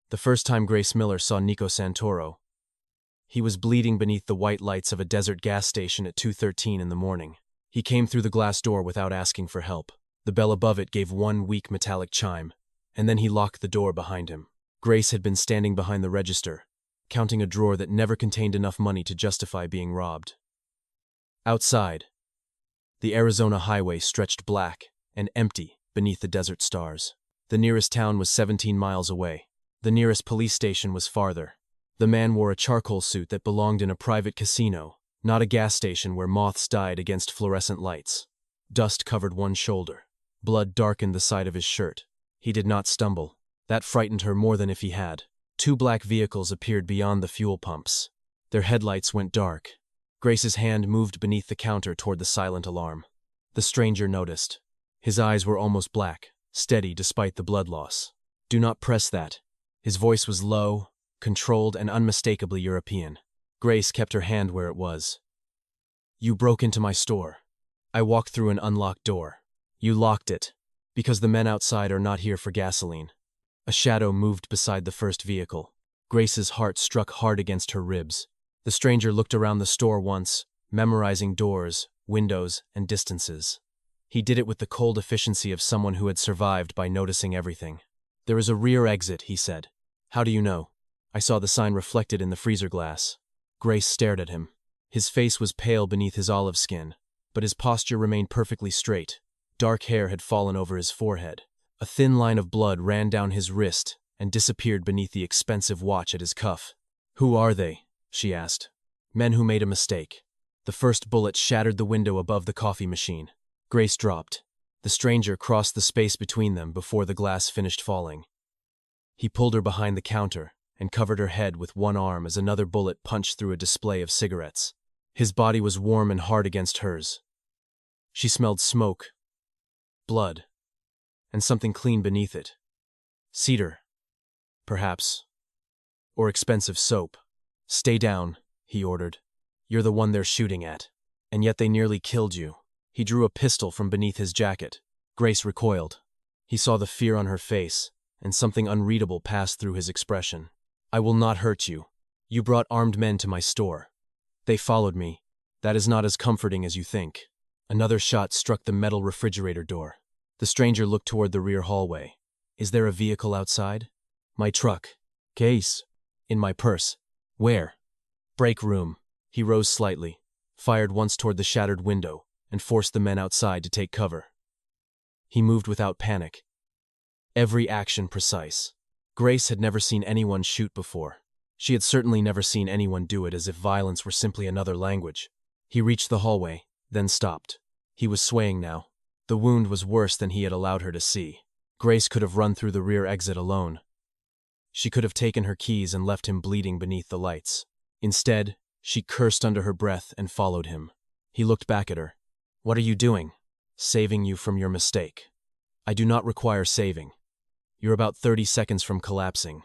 The first time Grace Miller saw Nico Santoro, he was bleeding beneath the white lights of a desert gas station at 2:13 in the morning. He came through the glass door without asking for help. The bell above it gave one weak metallic chime, and then he locked the door behind him. Grace had been standing behind the register, counting a drawer that never contained enough money to justify being robbed. Outside, the Arizona highway stretched black and empty beneath the desert stars. The nearest town was 17 miles away. The nearest police station was farther. The man wore a charcoal suit that belonged in a private casino, not a gas station where moths died against fluorescent lights. Dust covered one shoulder. Blood darkened the side of his shirt. He did not stumble. That frightened her more than if he had. Two black vehicles appeared beyond the fuel pumps. Their headlights went dark. Grace's hand moved beneath the counter toward the silent alarm. The stranger noticed. His eyes were almost black, steady despite the blood loss. "Do not press that." His voice was low, controlled, and unmistakably European. Grace kept her hand where it was. "You broke into my store. I walked through an unlocked door. You locked it, because the men outside are not here for gasoline." A shadow moved beside the first vehicle. Grace's heart struck hard against her ribs. The stranger looked around the store once, memorizing doors, windows, and distances. He did it with the cold efficiency of someone who had survived by noticing everything. "There is a rear exit," he said. "How do you know?" "I saw the sign reflected in the freezer glass." Grace stared at him. His face was pale beneath his olive skin, but his posture remained perfectly straight. Dark hair had fallen over his forehead. A thin line of blood ran down his wrist and disappeared beneath the expensive watch at his cuff. "Who are they?" she asked. "Men who made a mistake." The first bullet shattered the window above the coffee machine. Grace dropped. The stranger crossed the space between them before the glass finished falling. He pulled her behind the counter and covered her head with one arm as another bullet punched through a display of cigarettes. His body was warm and hard against hers. She smelled smoke, blood, and something clean beneath it. Cedar, perhaps, or expensive soap. "Stay down," he ordered. "You're the one they're shooting at. And yet they nearly killed you." He drew a pistol from beneath his jacket. Grace recoiled. He saw the fear on her face, and something unreadable passed through his expression. "I will not hurt you. You brought armed men to my store. They followed me. That is not as comforting as you think." Another shot struck the metal refrigerator door. The stranger looked toward the rear hallway. "Is there a vehicle outside?" "My truck." "Case." "In my purse." "Where?" "Break room." He rose slightly, fired once toward the shattered window, and forced the men outside to take cover. He moved without panic. Every action precise. Grace had never seen anyone shoot before. She had certainly never seen anyone do it as if violence were simply another language. He reached the hallway, then stopped. He was swaying now. The wound was worse than he had allowed her to see. Grace could have run through the rear exit alone. She could have taken her keys and left him bleeding beneath the lights. Instead, she cursed under her breath and followed him. He looked back at her. "What are you doing?" "Saving you from your mistake." "I do not require saving. You're about 30 seconds from collapsing.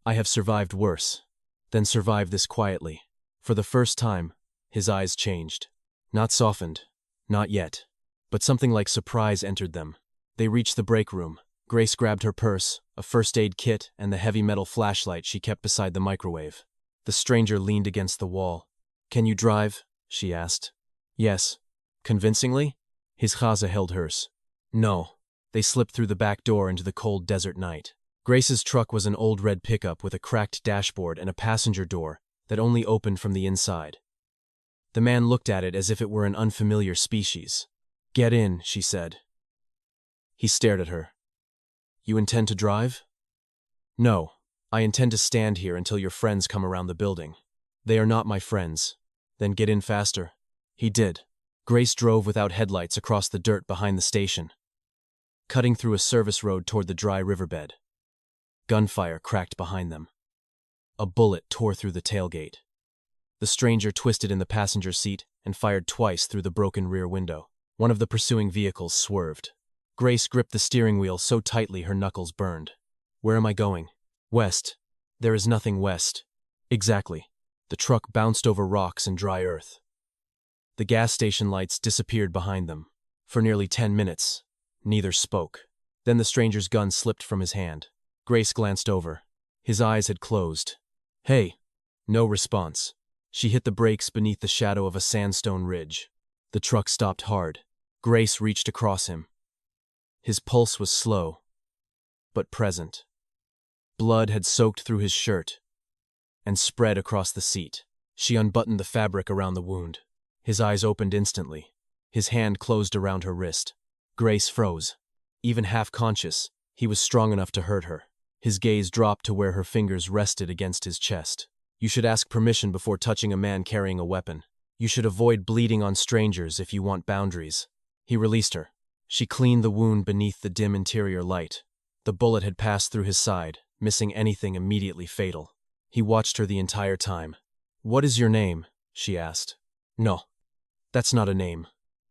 I have survived worse. Then survived this quietly." For the first time, his eyes changed. Not softened. Not yet. But something like surprise entered them. They reached the break room. Grace grabbed her purse, a first aid kit, and the heavy metal flashlight she kept beside the microwave. The stranger leaned against the wall. "Can you drive?" she asked. "Yes." "Convincingly?" His chaza held hers. "No." They slipped through the back door into the cold desert night. Grace's truck was an old red pickup with a cracked dashboard and a passenger door that only opened from the inside. The man looked at it as if it were an unfamiliar species. "Get in," she said. He stared at her. "You intend to drive?" "No. I intend to stand here until your friends come around the building." "They are not my friends." "Then get in faster." He did. Grace drove without headlights across the dirt behind the station, cutting through a service road toward the dry riverbed. Gunfire cracked behind them. A bullet tore through the tailgate. The stranger twisted in the passenger seat and fired twice through the broken rear window. One of the pursuing vehicles swerved. Grace gripped the steering wheel so tightly her knuckles burned. "Where am I going?" "West." "There is nothing west." "Exactly." The truck bounced over rocks and dry earth. The gas station lights disappeared behind them. For nearly 10 minutes, neither spoke. Then the stranger's gun slipped from his hand. Grace glanced over. His eyes had closed. "Hey." No response. She hit the brakes beneath the shadow of a sandstone ridge. The truck stopped hard. Grace reached across him. His pulse was slow, but present. Blood had soaked through his shirt and spread across the seat. She unbuttoned the fabric around the wound. His eyes opened instantly. His hand closed around her wrist. Grace froze. Even half-conscious, he was strong enough to hurt her. His gaze dropped to where her fingers rested against his chest. "You should ask permission before touching a man carrying a weapon. You should avoid bleeding on strangers if you want boundaries." He released her. She cleaned the wound beneath the dim interior light. The bullet had passed through his side, missing anything immediately fatal. He watched her the entire time. "What is your name?" she asked. "No, that's not a name.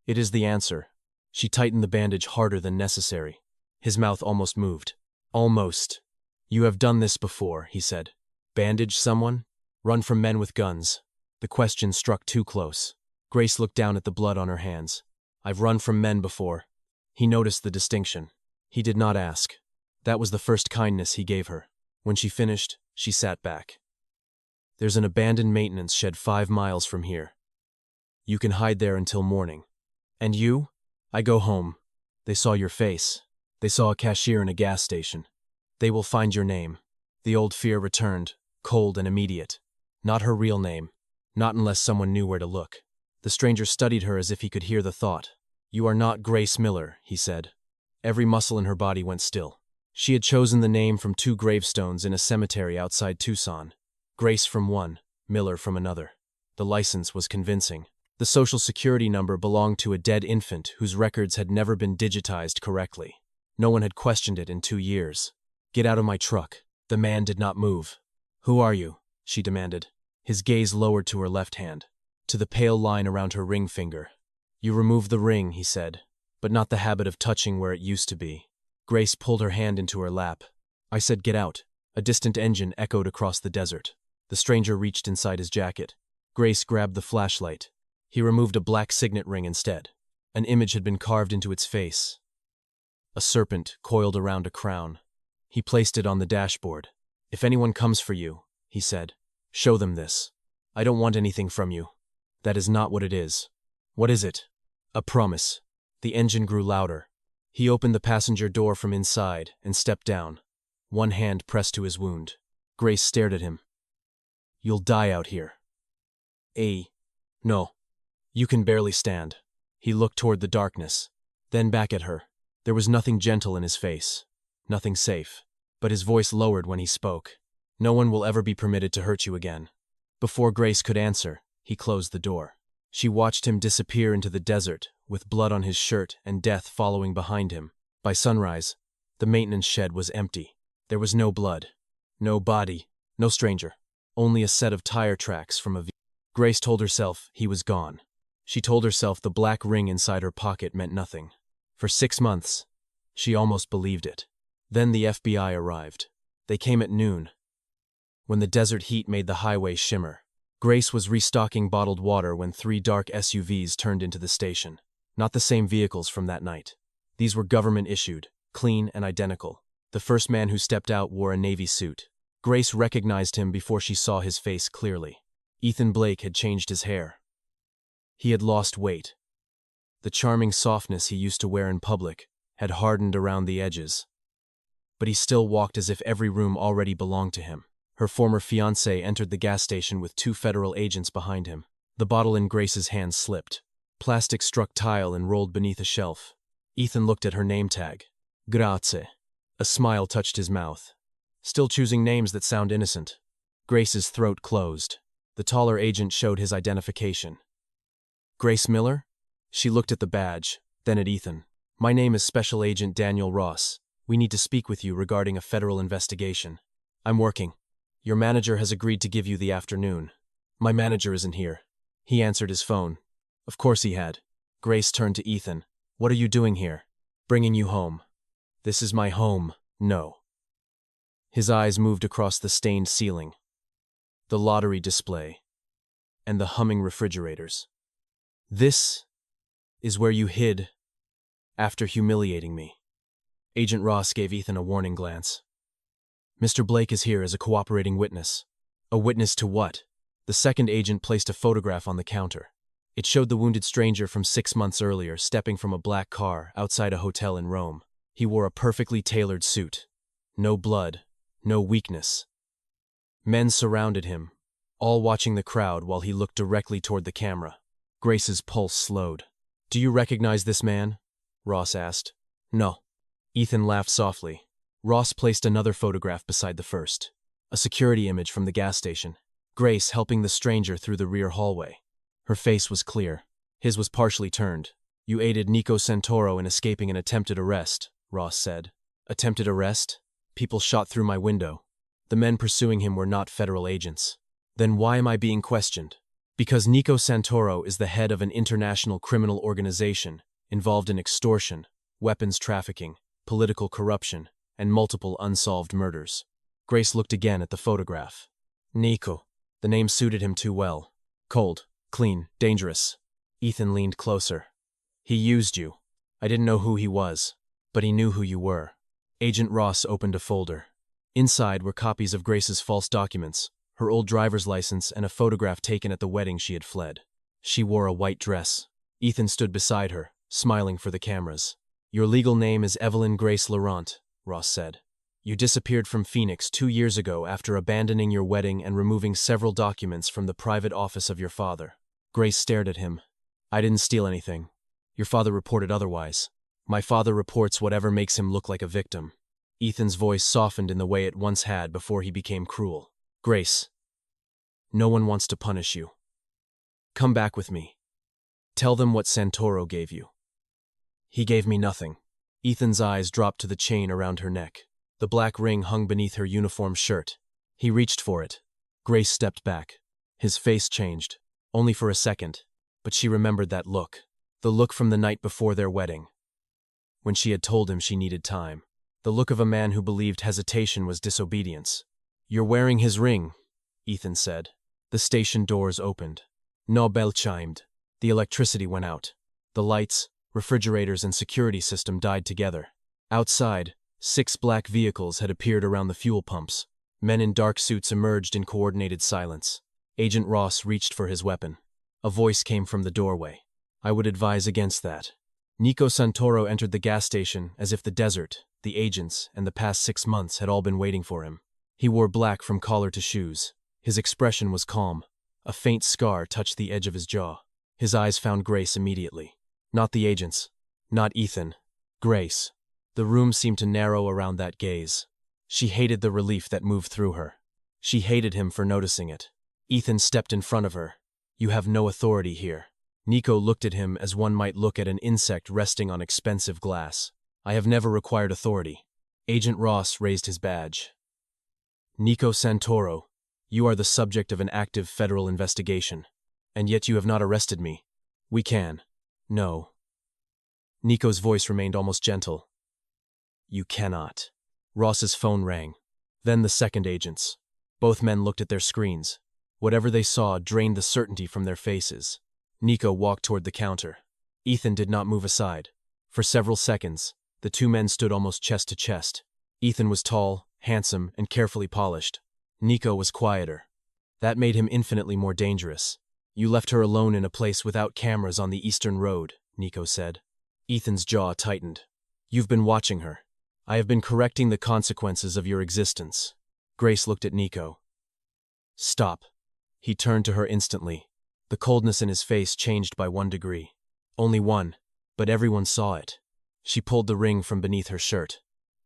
It is the answer." She tightened the bandage harder than necessary. His mouth almost moved. "Almost. You have done this before," he said. "Bandage someone? Run from men with guns." The question struck too close. Grace looked down at the blood on her hands. "I've run from men before." He noticed the distinction. He did not ask. That was the first kindness he gave her. When she finished, she sat back. "There's an abandoned maintenance shed 5 miles from here. You can hide there until morning. And you?" "I go home. They saw your face. They saw a cashier in a gas station. They will find your name." The old fear returned, cold and immediate. Not her real name. Not unless someone knew where to look. The stranger studied her as if he could hear the thought. "You are not Grace Miller," he said. Every muscle in her body went still. She had chosen the name from 2 gravestones in a cemetery outside Tucson. Grace from one, Miller from another. The license was convincing. The social security number belonged to a dead infant whose records had never been digitized correctly. No one had questioned it in 2 years. "Get out of my truck." The man did not move. "Who are you?" she demanded. His gaze lowered to her left hand, to the pale line around her ring finger. "You removed the ring," he said, "but not the habit of touching where it used to be." Grace pulled her hand into her lap. "I said get out." A distant engine echoed across the desert. The stranger reached inside his jacket. Grace grabbed the flashlight. He removed a black signet ring instead. An image had been carved into its face. A serpent coiled around a crown. He placed it on the dashboard. "If anyone comes for you," he said, "show them this. I don't want anything from you. That is not what it is." "What is it?" "A promise." The engine grew louder. He opened the passenger door from inside and stepped down, one hand pressed to his wound. Grace stared at him. "You'll die out here." No. You can barely stand." He looked toward the darkness, then back at her. There was nothing gentle in his face, nothing safe. But his voice lowered when he spoke. "No one will ever be permitted to hurt you again." Before Grace could answer, he closed the door. She watched him disappear into the desert, with blood on his shirt and death following behind him. By sunrise, the maintenance shed was empty. There was no blood, no body, no stranger, only a set of tire tracks from a vehicle. Grace told herself he was gone. She told herself the black ring inside her pocket meant nothing. For 6 months, she almost believed it. Then the FBI arrived. They came at noon, when the desert heat made the highway shimmer. Grace was restocking bottled water when 3 dark SUVs turned into the station. Not the same vehicles from that night. These were government-issued, clean and identical. The first man who stepped out wore a navy suit. Grace recognized him before she saw his face clearly. Ethan Blake had changed his hair. He had lost weight. The charming softness he used to wear in public had hardened around the edges. But he still walked as if every room already belonged to him. Her former fiancé entered the gas station with 2 federal agents behind him. The bottle in Grace's hand slipped. Plastic struck tile and rolled beneath a shelf. Ethan looked at her name tag. Grazie. A smile touched his mouth. Still choosing names that sound innocent. Grace's throat closed. The taller agent showed his identification. "Grace Miller?" She looked at the badge, then at Ethan. "My name is Special Agent Daniel Ross. We need to speak with you regarding a federal investigation." "I'm working. Your manager has agreed to give you the afternoon." "My manager isn't here." He answered his phone. Of course he had. Grace turned to Ethan. "What are you doing here?" "Bringing you home." "This is my home." "No." His eyes moved across the stained ceiling, the lottery display, and the humming refrigerators. "This is where you hid after humiliating me." Agent Ross gave Ethan a warning glance. Mr. Blake is here as a cooperating witness. A witness to what? The second agent placed a photograph on the counter. It showed the wounded stranger from 6 months earlier stepping from a black car outside a hotel in Rome. He wore a perfectly tailored suit. No blood, no weakness. Men surrounded him, all watching the crowd while he looked directly toward the camera. Grace's pulse slowed. "Do you recognize this man?" Ross asked. "No." Ethan laughed softly. Ross placed another photograph beside the first. A security image from the gas station. Grace helping the stranger through the rear hallway. Her face was clear. His was partially turned. "You aided Nico Santoro in escaping an attempted arrest," Ross said. "Attempted arrest? People shot through my window. The men pursuing him were not federal agents. Then why am I being questioned?" "Because Nico Santoro is the head of an international criminal organization involved in extortion, weapons trafficking, political corruption, and multiple unsolved murders." Grace looked again at the photograph. Nico. The name suited him too well. Cold, clean, dangerous. Ethan leaned closer. "He used you. I didn't know who he was, but he knew who you were." Agent Ross opened a folder. Inside were copies of Grace's false documents, her old driver's license, and a photograph taken at the wedding she had fled. She wore a white dress. Ethan stood beside her, smiling for the cameras. "Your legal name is Evelyn Grace Laurent," Ross said. "You disappeared from Phoenix 2 years ago after abandoning your wedding and removing several documents from the private office of your father." Grace stared at him. "I didn't steal anything. Your father reported otherwise." "My father reports whatever makes him look like a victim." Ethan's voice softened in the way it once had before he became cruel. "Grace, no one wants to punish you. Come back with me. Tell them what Santoro gave you." "He gave me nothing." Ethan's eyes dropped to the chain around her neck. The black ring hung beneath her uniform shirt. He reached for it. Grace stepped back. His face changed, only for a second, but she remembered that look. The look from the night before their wedding, when she had told him she needed time. The look of a man who believed hesitation was disobedience. "You're wearing his ring," Ethan said. The station doors opened. No bell chimed. The electricity went out. The lights, refrigerators, and security system died together. Outside, 6 black vehicles had appeared around the fuel pumps. Men in dark suits emerged in coordinated silence. Agent Ross reached for his weapon. A voice came from the doorway. "I would advise against that." Nico Santoro entered the gas station as if the desert, the agents, and the past 6 months had all been waiting for him. He wore black from collar to shoes. His expression was calm. A faint scar touched the edge of his jaw. His eyes found Grace immediately. Not the agents. Not Ethan. Grace. The room seemed to narrow around that gaze. She hated the relief that moved through her. She hated him for noticing it. Ethan stepped in front of her. "You have no authority here." Nico looked at him as one might look at an insect resting on expensive glass. "I have never required authority." Agent Ross raised his badge. "Nico Santoro, you are the subject of an active federal investigation. And yet you have not arrested me." "We can." "No." Nico's voice remained almost gentle. "You cannot." Ross's phone rang. Then the second agents. Both men looked at their screens. Whatever they saw drained the certainty from their faces. Nico walked toward the counter. Ethan did not move aside. For several seconds, the 2 men stood almost chest to chest. Ethan was tall, handsome, and carefully polished. Nico was quieter. That made him infinitely more dangerous. "You left her alone in a place without cameras on the Eastern Road," Nico said. Ethan's jaw tightened. "You've been watching her. I have been correcting the consequences of your existence." Grace looked at Nico. "Stop." He turned to her instantly. The coldness in his face changed by 1 degree. Only 1, but everyone saw it. She pulled the ring from beneath her shirt.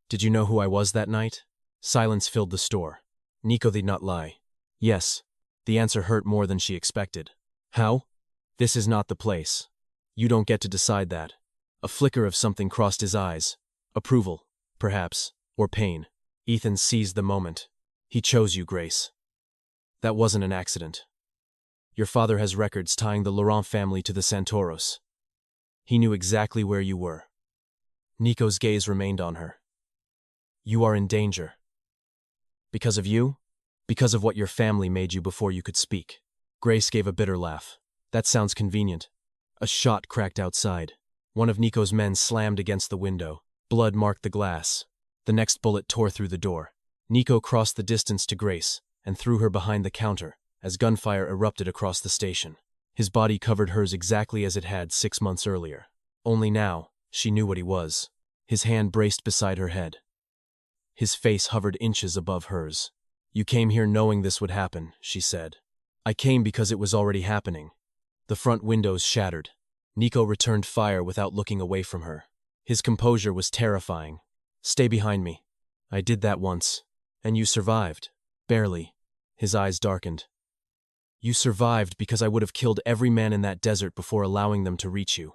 "Did you know who I was that night?" Silence filled the store. Nico did not lie. "Yes." The answer hurt more than she expected. "How?" "This is not the place. You don't get to decide that." A flicker of something crossed his eyes. Approval, perhaps, or pain. Ethan seized the moment. "He chose you, Grace. That wasn't an accident. Your father has records tying the Laurent family to the Santoros. He knew exactly where you were." Nico's gaze remained on her. "You are in danger." "Because of you?" "Because of what your family made you before you could speak." Grace gave a bitter laugh. "That sounds convenient." A shot cracked outside. One of Nico's men slammed against the window. Blood marked the glass. The next bullet tore through the door. Nico crossed the distance to Grace and threw her behind the counter as gunfire erupted across the station. His body covered hers exactly as it had 6 months earlier. Only now, she knew what he was. His hand braced beside her head. His face hovered inches above hers. "You came here knowing this would happen," she said. "I came because it was already happening." The front windows shattered. Nico returned fire without looking away from her. His composure was terrifying. "Stay behind me." "I did that once. And you survived." "Barely." His eyes darkened. "You survived because I would have killed every man in that desert before allowing them to reach you."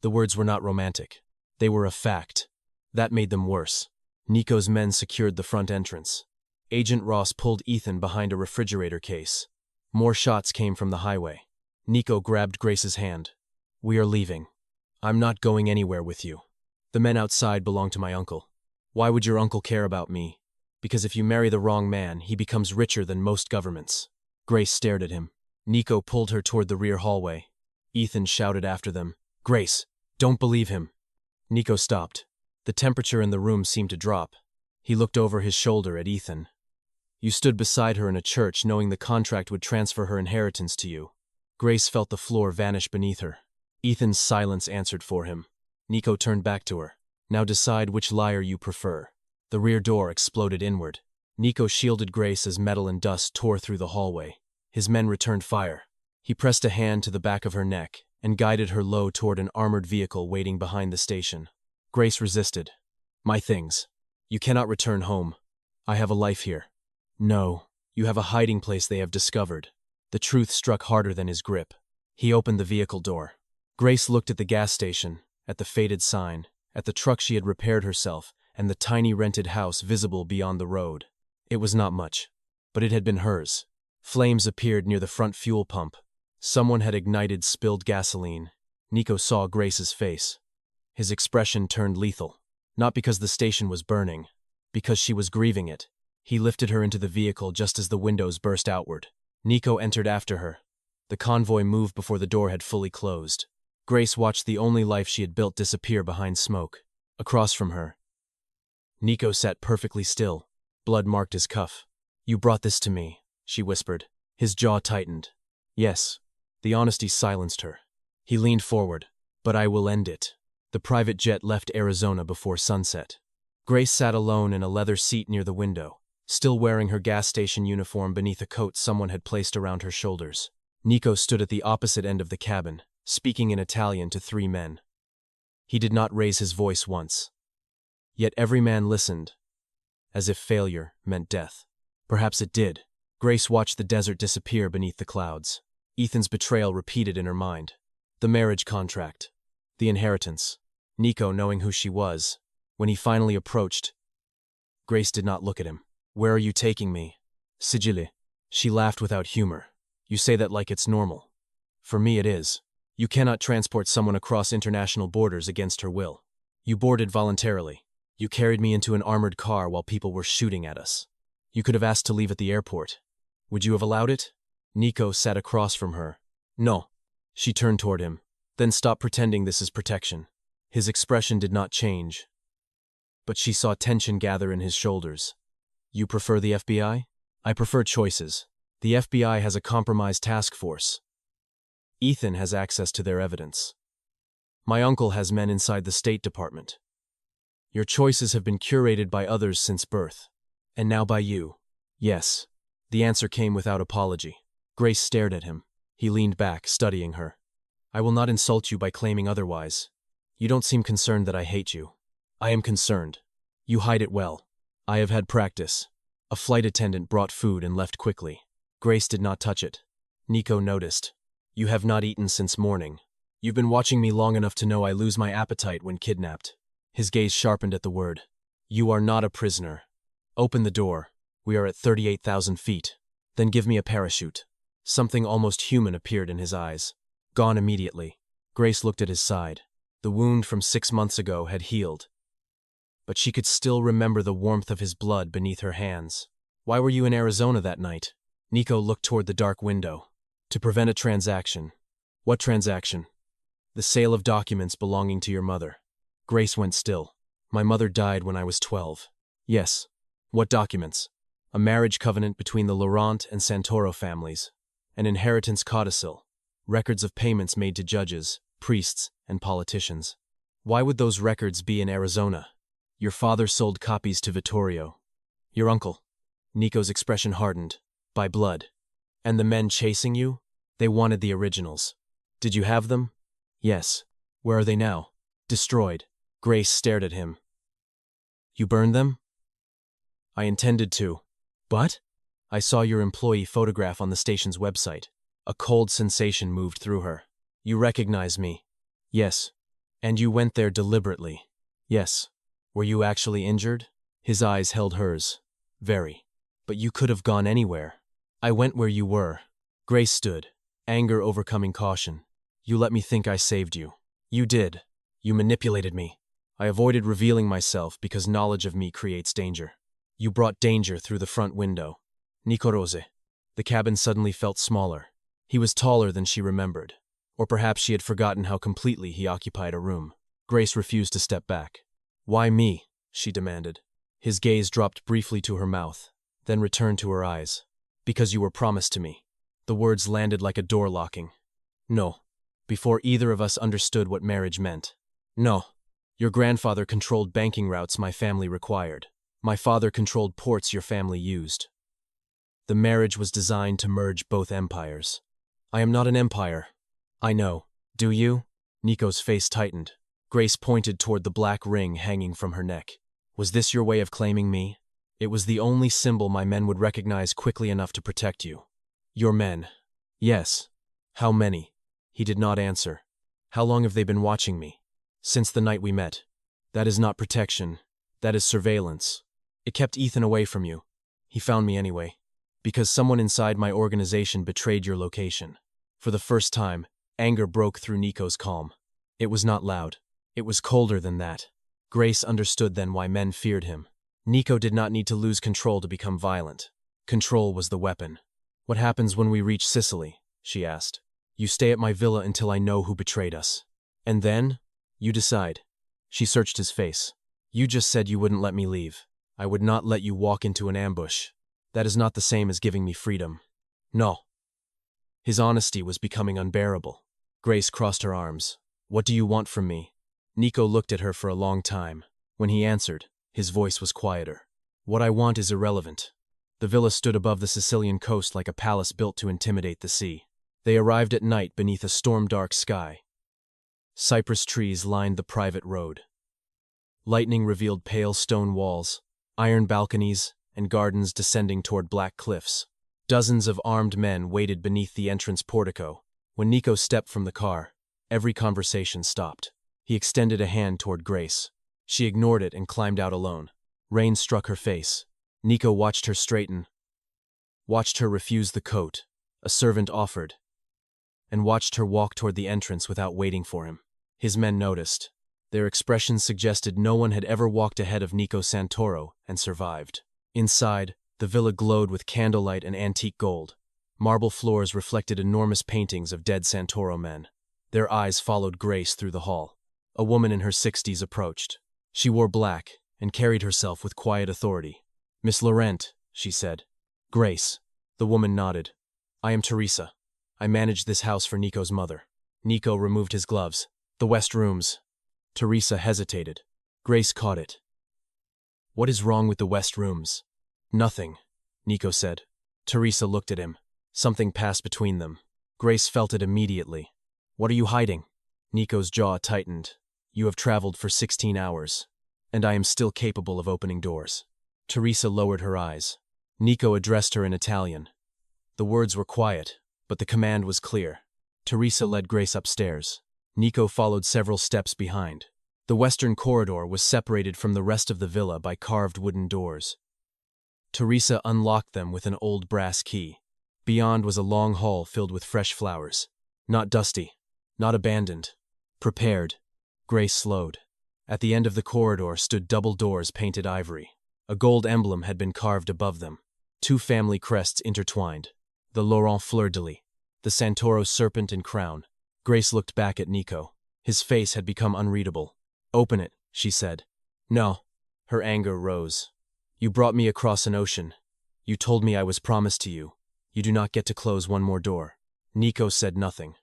The words were not romantic. They were a fact. That made them worse. Nico's men secured the front entrance. Agent Ross pulled Ethan behind a refrigerator case. More shots came from the highway. Nico grabbed Grace's hand. "We are leaving. I'm not going anywhere with you. The men outside belong to my uncle." "Why would your uncle care about me?" "Because if you marry the wrong man, he becomes richer than most governments." Grace stared at him. Nico pulled her toward the rear hallway. Ethan shouted after them, "Grace, don't believe him." Nico stopped. The temperature in the room seemed to drop. He looked over his shoulder at Ethan. "You stood beside her in a church knowing the contract would transfer her inheritance to you." Grace felt the floor vanish beneath her. Ethan's silence answered for him. Nico turned back to her. "Now decide which liar you prefer." The rear door exploded inward. Nico shielded Grace as metal and dust tore through the hallway. His men returned fire. He pressed a hand to the back of her neck and guided her low toward an armored vehicle waiting behind the station. Grace resisted. "My things. You cannot return home. I have a life here." "No, you have a hiding place they have discovered." The truth struck harder than his grip. He opened the vehicle door. Grace looked at the gas station, at the faded sign, at the truck she had repaired herself, and the tiny rented house visible beyond the road. It was not much, but it had been hers. Flames appeared near the front fuel pump. Someone had ignited spilled gasoline. Nico saw Grace's face. His expression turned lethal. Not because the station was burning, because she was grieving it. He lifted her into the vehicle just as the windows burst outward. Nico entered after her. The convoy moved before the door had fully closed. Grace watched the only life she had built disappear behind smoke. Across from her, Nico sat perfectly still. Blood marked his cuff. "You brought this to me," she whispered. His jaw tightened. "Yes." The honesty silenced her. He leaned forward. "But I will end it." The private jet left Arizona before sunset. Grace sat alone in a leather seat near the window, still wearing her gas station uniform beneath a coat someone had placed around her shoulders. Nico stood at the opposite end of the cabin, speaking in Italian to 3 men. He did not raise his voice once. Yet every man listened, as if failure meant death. Perhaps it did. Grace watched the desert disappear beneath the clouds. Ethan's betrayal repeated in her mind. The marriage contract. The inheritance. Nico knowing who she was. When he finally approached, Grace did not look at him. "Where are you taking me?" "Sicilian." She laughed without humor. "You say that like it's normal. For me it is. You cannot transport someone across international borders against her will. You boarded voluntarily. You carried me into an armored car while people were shooting at us. You could have asked to leave at the airport. Would you have allowed it?" Nico sat across from her. "No." She turned toward him. "Then stop pretending this is protection." His expression did not change, but she saw tension gather in his shoulders. "You prefer the FBI?" "I prefer choices. The FBI has a compromised task force. Ethan has access to their evidence. My uncle has men inside the State Department. Your choices have been curated by others since birth. And now by you." "Yes." The answer came without apology. Grace stared at him. He leaned back, studying her. "I will not insult you by claiming otherwise. You don't seem concerned that I hate you." "I am concerned. You hide it well." "I have had practice." A flight attendant brought food and left quickly. Grace did not touch it. Nico noticed. "You have not eaten since morning. You've been watching me long enough to know I lose my appetite when kidnapped." His gaze sharpened at the word. "You are not a prisoner. Open the door. We are at 38,000 feet. Then give me a parachute." Something almost human appeared in his eyes. Gone immediately. Grace looked at his side. The wound from 6 months ago had healed, but she could still remember the warmth of his blood beneath her hands. "Why were you in Arizona that night?" Nico looked toward the dark window. "To prevent a transaction." "What transaction?" "The sale of documents belonging to your mother." Grace went still. "My mother died when I was 12. "Yes." What documents? A marriage covenant between the Laurent and Santoro families, an inheritance codicil, records of payments made to judges, priests, and politicians. Why would those records be in Arizona? Your father sold copies to Vittorio. Your uncle. Nico's expression hardened. By blood. And the men chasing you? They wanted the originals. Did you have them? Yes. Where are they now? Destroyed. Grace stared at him. You burned them? I intended to. But? I saw your employee photograph on the station's website. A cold sensation moved through her. You recognize me? Yes. And you went there deliberately? Yes. Were you actually injured? His eyes held hers. Very. But you could have gone anywhere. I went where you were. Grace stood, anger overcoming caution. You let me think I saved you. You did. You manipulated me. I avoided revealing myself because knowledge of me creates danger. You brought danger through the front window. Nico Rose. The cabin suddenly felt smaller. He was taller than she remembered. Or perhaps she had forgotten how completely he occupied a room. Grace refused to step back. Why me? She demanded. His gaze dropped briefly to her mouth, then returned to her eyes. Because you were promised to me. The words landed like a door locking. No. Before either of us understood what marriage meant. No. Your grandfather controlled banking routes my family required. My father controlled ports your family used. The marriage was designed to merge both empires. I am not an empire. I know. Do you? Nico's face tightened. Grace pointed toward the black ring hanging from her neck. Was this your way of claiming me? It was the only symbol my men would recognize quickly enough to protect you. Your men. Yes. How many? He did not answer. How long have they been watching me? Since the night we met. That is not protection. That is surveillance. It kept Ethan away from you. He found me anyway. Because someone inside my organization betrayed your location. For the first time, anger broke through Nico's calm. It was not loud. It was colder than that. Grace understood then why men feared him. Nico did not need to lose control to become violent. Control was the weapon. What happens when we reach Sicily? She asked. You stay at my villa until I know who betrayed us. And then? You decide. She searched his face. You just said you wouldn't let me leave. I would not let you walk into an ambush. That is not the same as giving me freedom. No. His honesty was becoming unbearable. Grace crossed her arms. What do you want from me? Nico looked at her for a long time. When he answered, his voice was quieter. What I want is irrelevant. The villa stood above the Sicilian coast like a palace built to intimidate the sea. They arrived at night beneath a storm-dark sky. Cypress trees lined the private road. Lightning revealed pale stone walls, iron balconies, and gardens descending toward black cliffs. Dozens of armed men waited beneath the entrance portico. When Nico stepped from the car, every conversation stopped. He extended a hand toward Grace. She ignored it and climbed out alone. Rain struck her face. Nico watched her straighten, watched her refuse the coat a servant offered, and watched her walk toward the entrance without waiting for him. His men noticed. Their expressions suggested no one had ever walked ahead of Nico Santoro and survived. Inside, the villa glowed with candlelight and antique gold. Marble floors reflected enormous paintings of dead Santoro men. Their eyes followed Grace through the hall. A woman in her 60s approached. She wore black and carried herself with quiet authority. Miss Laurent, she said. Grace. The woman nodded. I am Teresa. I manage this house for Nico's mother. Nico removed his gloves. The West Rooms. Teresa hesitated. Grace caught it. What is wrong with the West Rooms? Nothing, Nico said. Teresa looked at him. Something passed between them. Grace felt it immediately. What are you hiding? Nico's jaw tightened. You have traveled for 16 hours, and I am still capable of opening doors. Teresa lowered her eyes. Nico addressed her in Italian. The words were quiet, but the command was clear. Teresa led Grace upstairs. Nico followed several steps behind. The western corridor was separated from the rest of the villa by carved wooden doors. Teresa unlocked them with an old brass key. Beyond was a long hall filled with fresh flowers. Not dusty, not abandoned. Prepared. Grace slowed. At the end of the corridor stood double doors painted ivory. A gold emblem had been carved above them. Two family crests intertwined. The Laurent fleur-de-lis, the Santoro serpent and crown. Grace looked back at Nico. His face had become unreadable. Open it, she said. No. Her anger rose. You brought me across an ocean. You told me I was promised to you. You do not get to close one more door. Nico said nothing.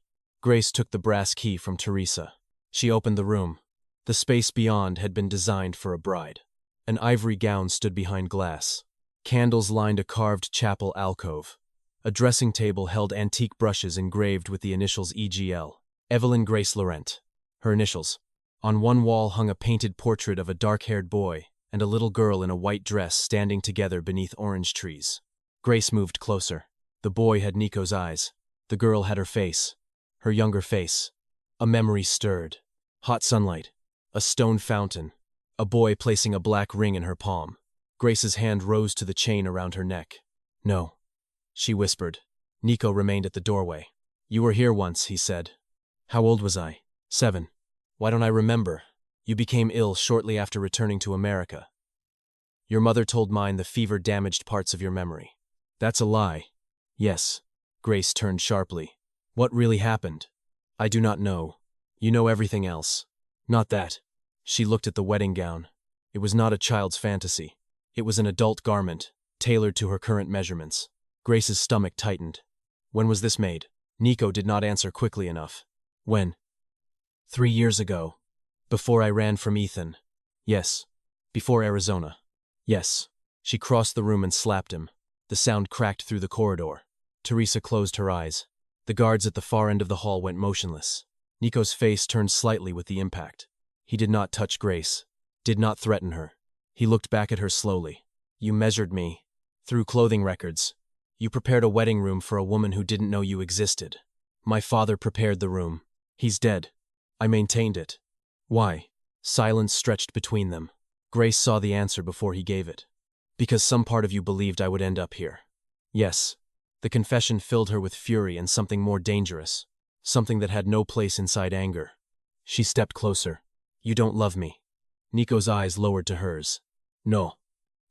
Grace took the brass key from Teresa. She opened the room. The space beyond had been designed for a bride. An ivory gown stood behind glass. Candles lined a carved chapel alcove. A dressing table held antique brushes engraved with the initials EGL. Evelyn Grace Laurent. Her initials. On one wall hung a painted portrait of a dark-haired boy and a little girl in a white dress standing together beneath orange trees. Grace moved closer. The boy had Nico's eyes. The girl had her face. Her younger face. A memory stirred. Hot sunlight. A stone fountain. A boy placing a black ring in her palm. Grace's hand rose to the chain around her neck. No, she whispered. Nico remained at the doorway. You were here once, he said. How old was I? 7. Why don't I remember? You became ill shortly after returning to America. Your mother told mine the fever damaged parts of your memory. That's a lie. Yes. Grace turned sharply. What really happened? I do not know. You know everything else. Not that. She looked at the wedding gown. It was not a child's fantasy. It was an adult garment, tailored to her current measurements. Grace's stomach tightened. When was this made? Nico did not answer quickly enough. When? 3 years ago. Before I ran from Ethan. Yes. Before Arizona. Yes. She crossed the room and slapped him. The sound cracked through the corridor. Teresa closed her eyes. The guards at the far end of the hall went motionless. Nico's face turned slightly with the impact. He did not touch Grace. Did not threaten her. He looked back at her slowly. You measured me. Through clothing records. You prepared a wedding room for a woman who didn't know you existed. My father prepared the room. He's dead. I maintained it. Why? Silence stretched between them. Grace saw the answer before he gave it. Because some part of you believed I would end up here. Yes. The confession filled her with fury and something more dangerous. Something that had no place inside anger. She stepped closer. You don't love me. Nico's eyes lowered to hers. No.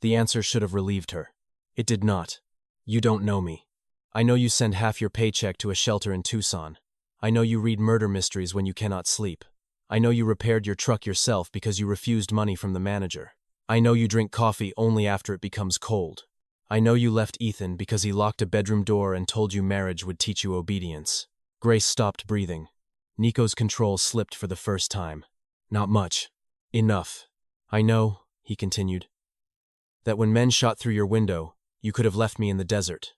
The answer should have relieved her. It did not. You don't know me. I know you send half your paycheck to a shelter in Tucson. I know you read murder mysteries when you cannot sleep. I know you repaired your truck yourself because you refused money from the manager. I know you drink coffee only after it becomes cold. I know you left Ethan because he locked a bedroom door and told you marriage would teach you obedience. Grace stopped breathing. Nico's control slipped for the first time. Not much. Enough. I know, he continued, that when men shot through your window, you could have left me in the desert.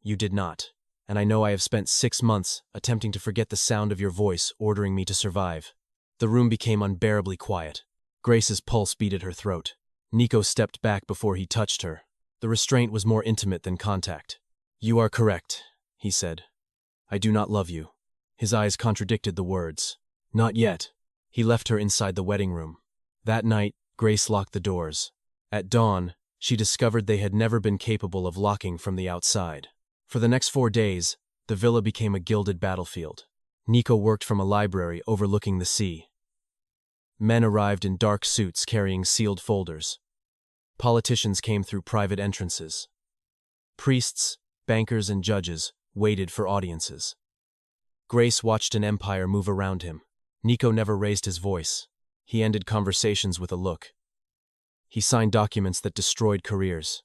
You did not. And I know I have spent 6 months attempting to forget the sound of your voice ordering me to survive. The room became unbearably quiet. Grace's pulse beat at her throat. Nico stepped back before he touched her. The restraint was more intimate than contact. You are correct, he said. I do not love you. His eyes contradicted the words. Not yet. He left her inside the wedding room. That night, Grace locked the doors. At dawn, she discovered they had never been capable of locking from the outside. For the next 4 days, the villa became a gilded battlefield. Nico worked from a library overlooking the sea. Men arrived in dark suits carrying sealed folders. Politicians came through private entrances. Priests, bankers, and judges waited for audiences. Grace watched an empire move around him. Nico never raised his voice. He ended conversations with a look. He signed documents that destroyed careers.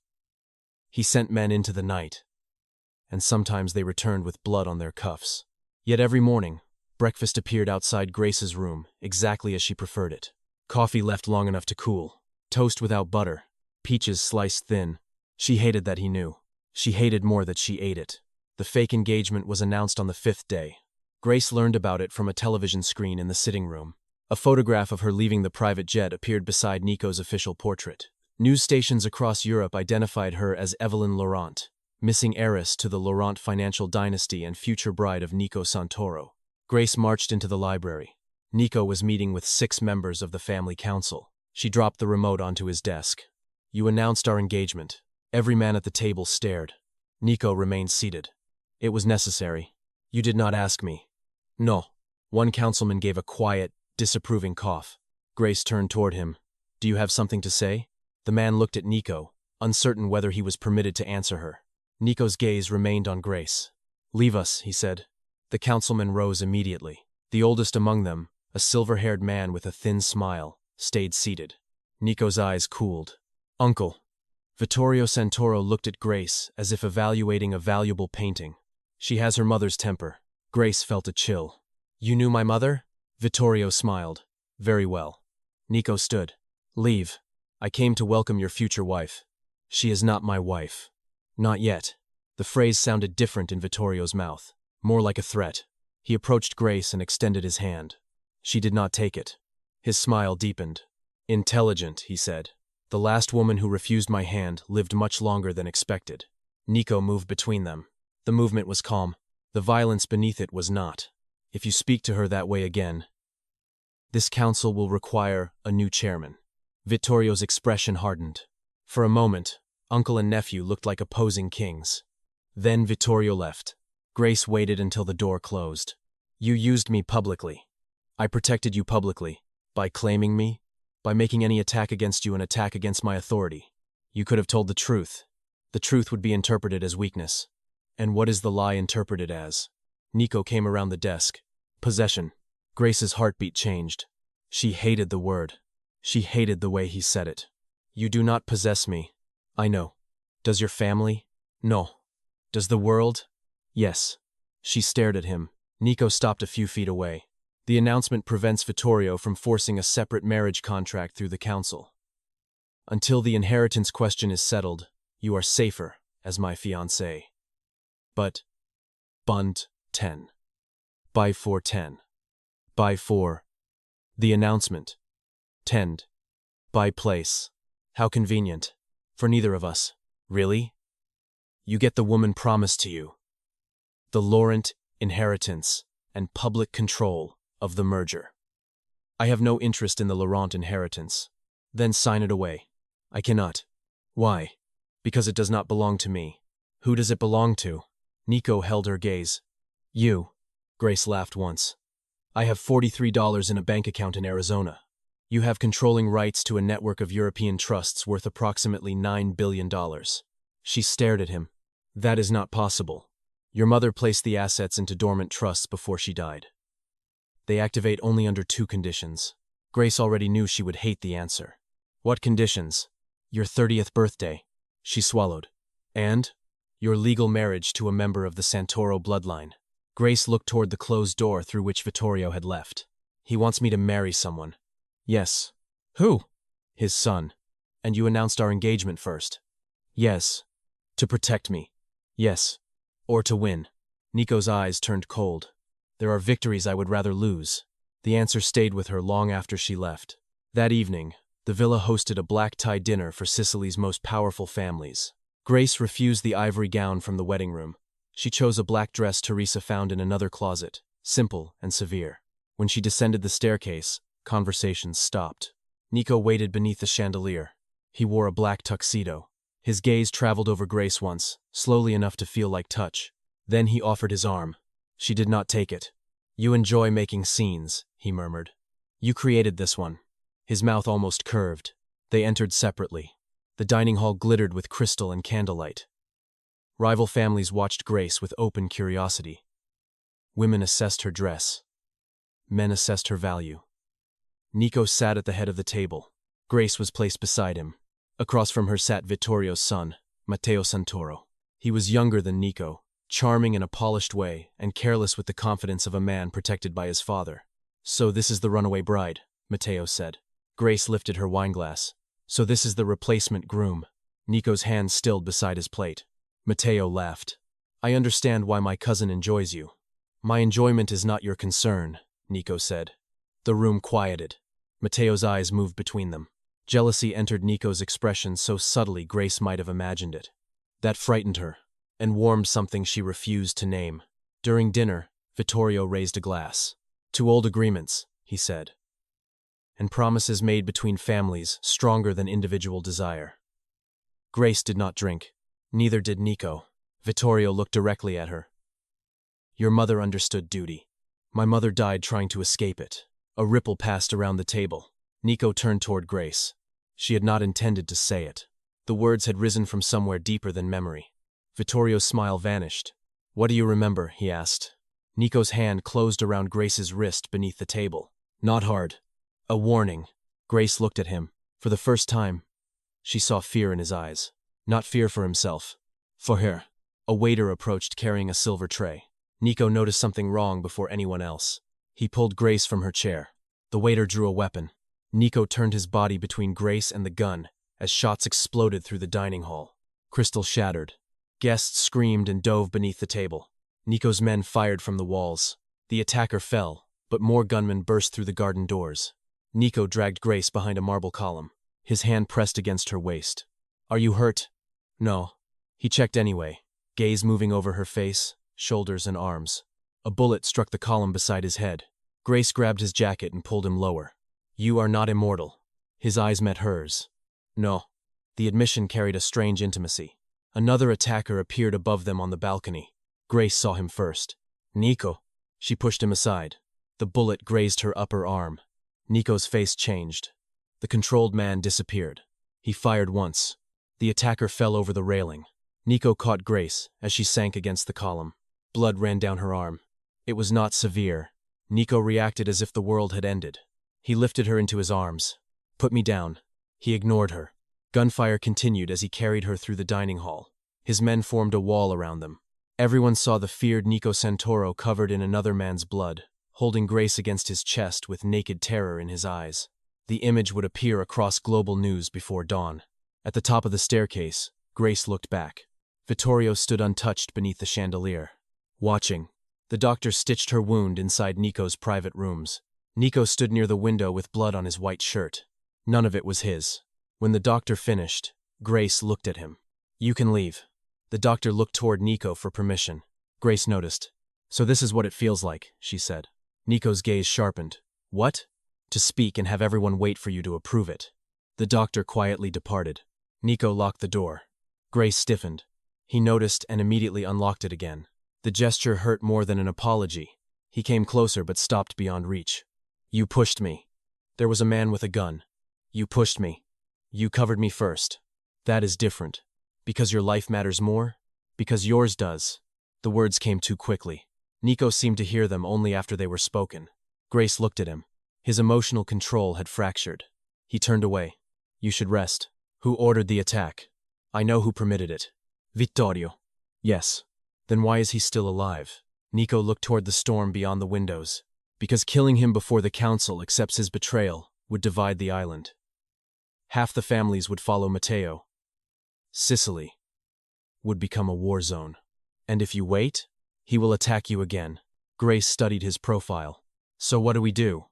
He sent men into the night. And sometimes they returned with blood on their cuffs. Yet every morning, breakfast appeared outside Grace's room, exactly as she preferred it. Coffee left long enough to cool. Toast without butter. Peaches sliced thin. She hated that he knew. She hated more that she ate it. The fake engagement was announced on the 5th day. Grace learned about it from a television screen in the sitting room. A photograph of her leaving the private jet appeared beside Nico's official portrait. News stations across Europe identified her as Evelyn Laurent, missing heiress to the Laurent financial dynasty and future bride of Nico Santoro. Grace marched into the library. Nico was meeting with 6 members of the family council. She dropped the remote onto his desk. You announced our engagement. Every man at the table stared. Nico remained seated. It was necessary. You did not ask me. No. One councilman gave a quiet, disapproving cough. Grace turned toward him. Do you have something to say? The man looked at Nico, uncertain whether he was permitted to answer her. Nico's gaze remained on Grace. Leave us, he said. The councilman rose immediately. The oldest among them, a silver-haired man with a thin smile, stayed seated. Nico's eyes cooled. Uncle, Vittorio Santoro looked at Grace as if evaluating a valuable painting. She has her mother's temper. Grace felt a chill. You knew my mother? Vittorio smiled. Very well. Nico stood. Leave. I came to welcome your future wife. She is not my wife. Not yet. The phrase sounded different in Vittorio's mouth, more like a threat. He approached Grace and extended his hand. She did not take it. His smile deepened. Intelligent, he said. The last woman who refused my hand lived much longer than expected. Nico moved between them. The movement was calm. The violence beneath it was not. If you speak to her that way again, this council will require a new chairman. Vittorio's expression hardened. For a moment, uncle and nephew looked like opposing kings. Then Vittorio left. Grace waited until the door closed. You used me publicly. I protected you publicly. By claiming me? By making any attack against you an attack against my authority. You could have told the truth. The truth would be interpreted as weakness. And what is the lie interpreted as? Nico came around the desk. Possession. Grace's heartbeat changed. She hated the word. She hated the way he said it. You do not possess me. I know. Does your family? No. Does the world? Yes. She stared at him. Nico stopped a few feet away. The announcement prevents Vittorio from forcing a separate marriage contract through the council. Until the inheritance question is settled, you are safer as my fiancé. But, Bund 10. By 410. By 4. The announcement. Tend. By place. How convenient. For neither of us. Really? You get the woman promised to you. The Laurent inheritance and public control of the merger. I have no interest in the Laurent inheritance. Then sign it away. I cannot. Why? Because it does not belong to me. Who does it belong to? Nico held her gaze. You. Grace laughed once. I have $43 in a bank account in Arizona. You have controlling rights to a network of European trusts worth approximately $9 billion. She stared at him. That is not possible. Your mother placed the assets into dormant trusts before she died. They activate only under 2 conditions. Grace already knew she would hate the answer. What conditions? Your 30th birthday. She swallowed. And? Your legal marriage to a member of the Santoro bloodline. Grace looked toward the closed door through which Vittorio had left. He wants me to marry someone. Yes. Who? His son. And you announced our engagement first. Yes. To protect me. Yes. Or to win. Nico's eyes turned cold. There are victories I would rather lose. The answer stayed with her long after she left. That evening, the villa hosted a black-tie dinner for Sicily's most powerful families. Grace refused the ivory gown from the wedding room. She chose a black dress Teresa found in another closet, simple and severe. When she descended the staircase, conversations stopped. Nico waited beneath the chandelier. He wore a black tuxedo. His gaze traveled over Grace once, slowly enough to feel like touch. Then he offered his arm. She did not take it. You enjoy making scenes, he murmured. You created this one. His mouth almost curved. They entered separately. The dining hall glittered with crystal and candlelight. Rival families watched Grace with open curiosity. Women assessed her dress. Men assessed her value. Nico sat at the head of the table. Grace was placed beside him. Across from her sat Vittorio's son, Matteo Santoro. He was younger than Nico, charming in a polished way and careless with the confidence of a man protected by his father. So this is the runaway bride, Matteo said. Grace lifted her wineglass. So this is the replacement groom. Nico's hand stilled beside his plate. Matteo laughed. I understand why my cousin enjoys you. My enjoyment is not your concern, Nico said. The room quieted. Matteo's eyes moved between them. Jealousy entered Nico's expression so subtly Grace might have imagined it. That frightened her, and warmed something she refused to name. During dinner, Vittorio raised a glass. To old agreements, he said. And promises made between families stronger than individual desire. Grace did not drink. Neither did Nico. Vittorio looked directly at her. Your mother understood duty. My mother died trying to escape it. A ripple passed around the table. Nico turned toward Grace. She had not intended to say it. The words had risen from somewhere deeper than memory. Vittorio's smile vanished. What do you remember? He asked. Nico's hand closed around Grace's wrist beneath the table. Not hard. A warning. Grace looked at him. For the first time, she saw fear in his eyes. Not fear for himself. For her. A waiter approached carrying a silver tray. Nico noticed something wrong before anyone else. He pulled Grace from her chair. The waiter drew a weapon. Nico turned his body between Grace and the gun as shots exploded through the dining hall. Crystal shattered. Guests screamed and dove beneath the table. Nico's men fired from the walls. The attacker fell, but more gunmen burst through the garden doors. Nico dragged Grace behind a marble column. His hand pressed against her waist. "Are you hurt?" "No." He checked anyway, gaze moving over her face, shoulders and arms. A bullet struck the column beside his head. Grace grabbed his jacket and pulled him lower. "You are not immortal." His eyes met hers. "No." The admission carried a strange intimacy. Another attacker appeared above them on the balcony. Grace saw him first. "Nico." She pushed him aside. The bullet grazed her upper arm. Nico's face changed. The controlled man disappeared. He fired once. The attacker fell over the railing. Nico caught Grace as she sank against the column. Blood ran down her arm. It was not severe. Nico reacted as if the world had ended. He lifted her into his arms. "Put me down." He ignored her. Gunfire continued as he carried her through the dining hall. His men formed a wall around them. Everyone saw the feared Nico Santoro covered in another man's blood, holding Grace against his chest with naked terror in his eyes. The image would appear across global news before dawn. At the top of the staircase, Grace looked back. Vittorio stood untouched beneath the chandelier, watching. The doctor stitched her wound inside Nico's private rooms. Nico stood near the window with blood on his white shirt. None of it was his. When the doctor finished, Grace looked at him. "You can leave." The doctor looked toward Nico for permission. Grace noticed. "So this is what it feels like," she said. Nico's gaze sharpened. "What?" "To speak and have everyone wait for you to approve it." The doctor quietly departed. Nico locked the door. Grace stiffened. He noticed and immediately unlocked it again. The gesture hurt more than an apology. He came closer but stopped beyond reach. "You pushed me." "There was a man with a gun." "You pushed me." "You covered me first." "That is different." "Because your life matters more?" "Because yours does." The words came too quickly. Nico seemed to hear them only after they were spoken. Grace looked at him. His emotional control had fractured. He turned away. "You should rest." "Who ordered the attack?" "I know who permitted it." "Vittorio." "Yes." "Then why is he still alive?" Nico looked toward the storm beyond the windows. "Because killing him before the council accepts his betrayal would divide the island. Half the families would follow Matteo. Sicily would become a war zone. And if you wait, he will attack you again." Grace studied his profile. "So what do we do?"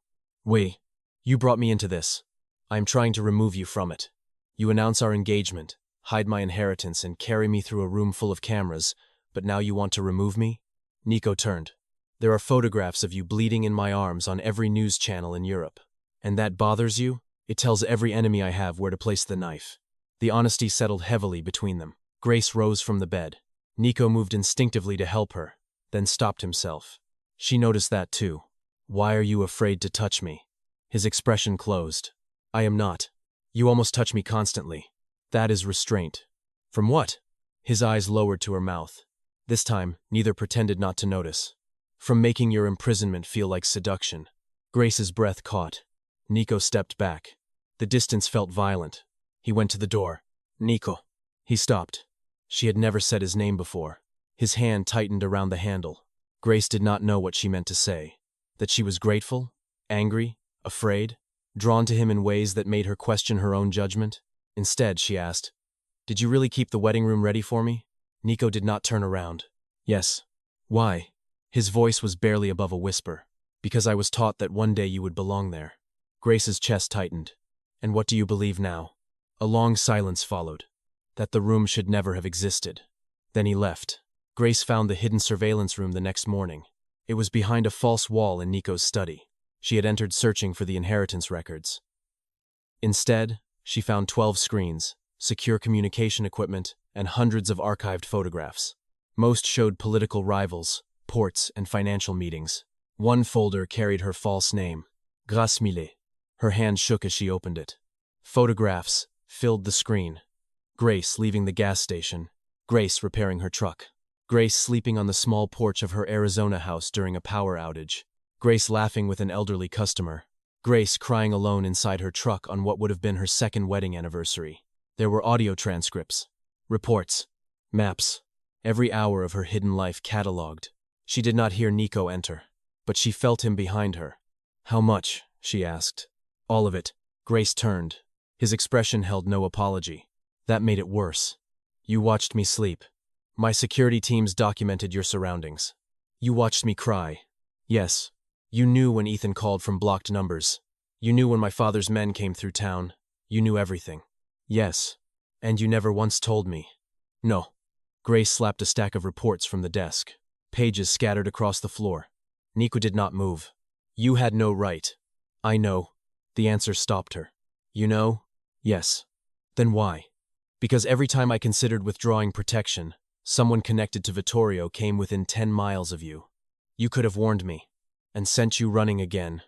You brought me into this. I am trying to remove you from it. You announce our engagement, hide my inheritance, and carry me through a room full of cameras, but now you want to remove me?" Nico turned. "There are photographs of you bleeding in my arms on every news channel in Europe. And that bothers you? It tells every enemy I have where to place the knife." The honesty settled heavily between them. Grace rose from the bed. Nico moved instinctively to help her, then stopped himself. She noticed that too. "Why are you afraid to touch me?" His expression closed. "I am not. You almost touch me constantly. That is restraint." "From what?" His eyes lowered to her mouth. This time, neither pretended not to notice. "From making your imprisonment feel like seduction." Grace's breath caught. Nico stepped back. The distance felt violent. He went to the door. "Nico." He stopped. She had never said his name before. His hand tightened around the handle. Grace did not know what she meant to say. That she was grateful, angry, afraid, drawn to him in ways that made her question her own judgment. Instead, she asked, "Did you really keep the wedding room ready for me?" Nico did not turn around. "Yes." "Why?" His voice was barely above a whisper. "Because I was taught that one day you would belong there." Grace's chest tightened. "And what do you believe now?" A long silence followed. That the room should never have existed. Then he left. Grace found the hidden surveillance room the next morning. It was behind a false wall in Nico's study. She had entered searching for the inheritance records. Instead, she found 12 screens, secure communication equipment, and hundreds of archived photographs. Most showed political rivals, ports, and financial meetings. One folder carried her false name, Grace Millet. Her hand shook as she opened it. Photographs filled the screen. Grace leaving the gas station. Grace repairing her truck. Grace sleeping on the small porch of her Arizona house during a power outage. Grace laughing with an elderly customer. Grace crying alone inside her truck on what would have been her second wedding anniversary. There were audio transcripts. Reports. Maps. Every hour of her hidden life catalogued. She did not hear Nico enter, but she felt him behind her. How much? She asked. All of it. Grace turned. His expression held no apology. That made it worse. You watched me sleep. My security teams documented your surroundings. You watched me cry. Yes. You knew when Ethan called from blocked numbers. You knew when my father's men came through town. You knew everything. Yes. And you never once told me. No. Grace slapped a stack of reports from the desk. Pages scattered across the floor. Nico did not move. You had no right. I know. The answer stopped her. You know? Yes. Then why? Because every time I considered withdrawing protection, someone connected to Vittorio came within 10 miles of you. You could have warned me, and sent you running again.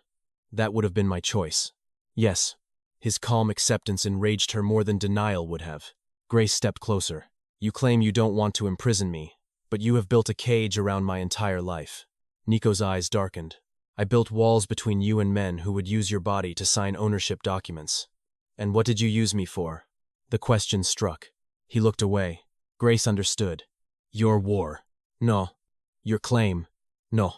That would have been my choice. Yes. His calm acceptance enraged her more than denial would have. Grace stepped closer. You claim you don't want to imprison me, but you have built a cage around my entire life. Nico's eyes darkened. I built walls between you and men who would use your body to sign ownership documents. And what did you use me for? The question struck. He looked away. Grace understood. Your war. No. Your claim. No.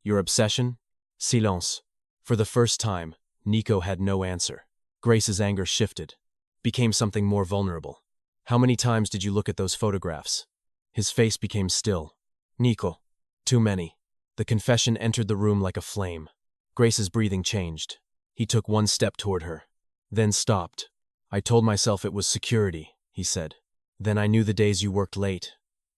Your obsession? Silence. For the first time, Nico had no answer. Grace's anger shifted, became something more vulnerable. How many times did you look at those photographs? His face became still. Nico. Too many. The confession entered the room like a flame. Grace's breathing changed. He took one step toward her, then stopped. I told myself it was security, he said. Then I knew the days you worked late.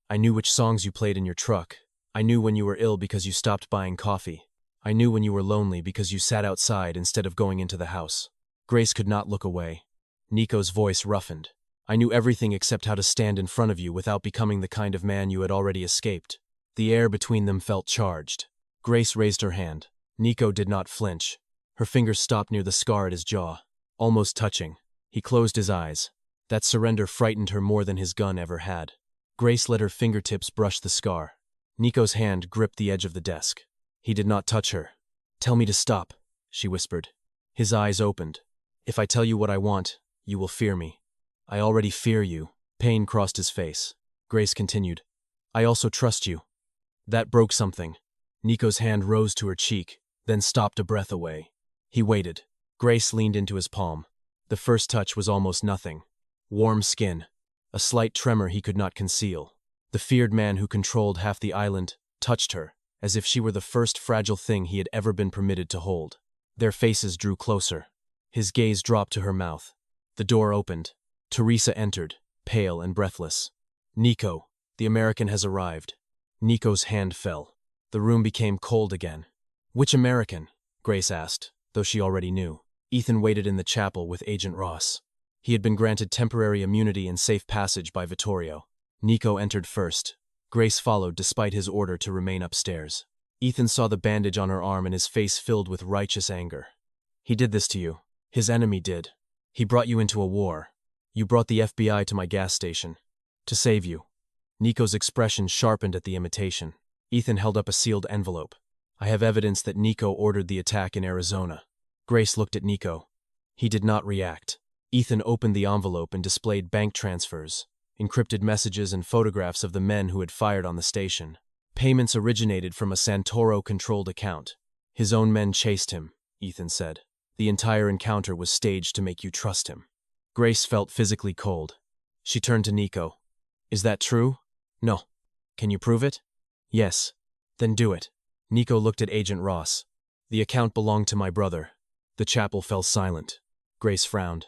I knew which songs you played in your truck. I knew when you were ill because you stopped buying coffee. I knew when you were lonely because you sat outside instead of going into the house. Grace could not look away. Nico's voice roughened. I knew everything except how to stand in front of you without becoming the kind of man you had already escaped. The air between them felt charged. Grace raised her hand. Nico did not flinch. Her fingers stopped near the scar at his jaw, almost touching. He closed his eyes. That surrender frightened her more than his gun ever had. Grace let her fingertips brush the scar. Nico's hand gripped the edge of the desk. He did not touch her. Tell me to stop, she whispered. His eyes opened. If I tell you what I want, you will fear me. I already fear you. Pain crossed his face. Grace continued. I also trust you. That broke something. Nico's hand rose to her cheek, then stopped a breath away. He waited. Grace leaned into his palm. The first touch was almost nothing. Warm skin. A slight tremor he could not conceal. The feared man who controlled half the island touched her, as if she were the first fragile thing he had ever been permitted to hold. Their faces drew closer. His gaze dropped to her mouth. The door opened. Teresa entered, pale and breathless. Nico, the American has arrived. Nico's hand fell. The room became cold again. Which American? Grace asked, though she already knew. Ethan waited in the chapel with Agent Ross. He had been granted temporary immunity and safe passage by Vittorio. Nico entered first. Grace followed despite his order to remain upstairs. Ethan saw the bandage on her arm and his face filled with righteous anger. He did this to you. His enemy did. He brought you into a war. You brought the FBI to my gas station. To save you. Nico's expression sharpened at the imitation. Ethan held up a sealed envelope. I have evidence that Nico ordered the attack in Arizona. Grace looked at Nico. He did not react. Ethan opened the envelope and displayed bank transfers, encrypted messages and photographs of the men who had fired on the station. Payments originated from a Santoro-controlled account. His own men chased him, Ethan said. The entire encounter was staged to make you trust him. Grace felt physically cold. She turned to Nico. Is that true? No. Can you prove it? Yes. Then do it. Nico looked at Agent Ross. The account belonged to my brother. The chapel fell silent. Grace frowned.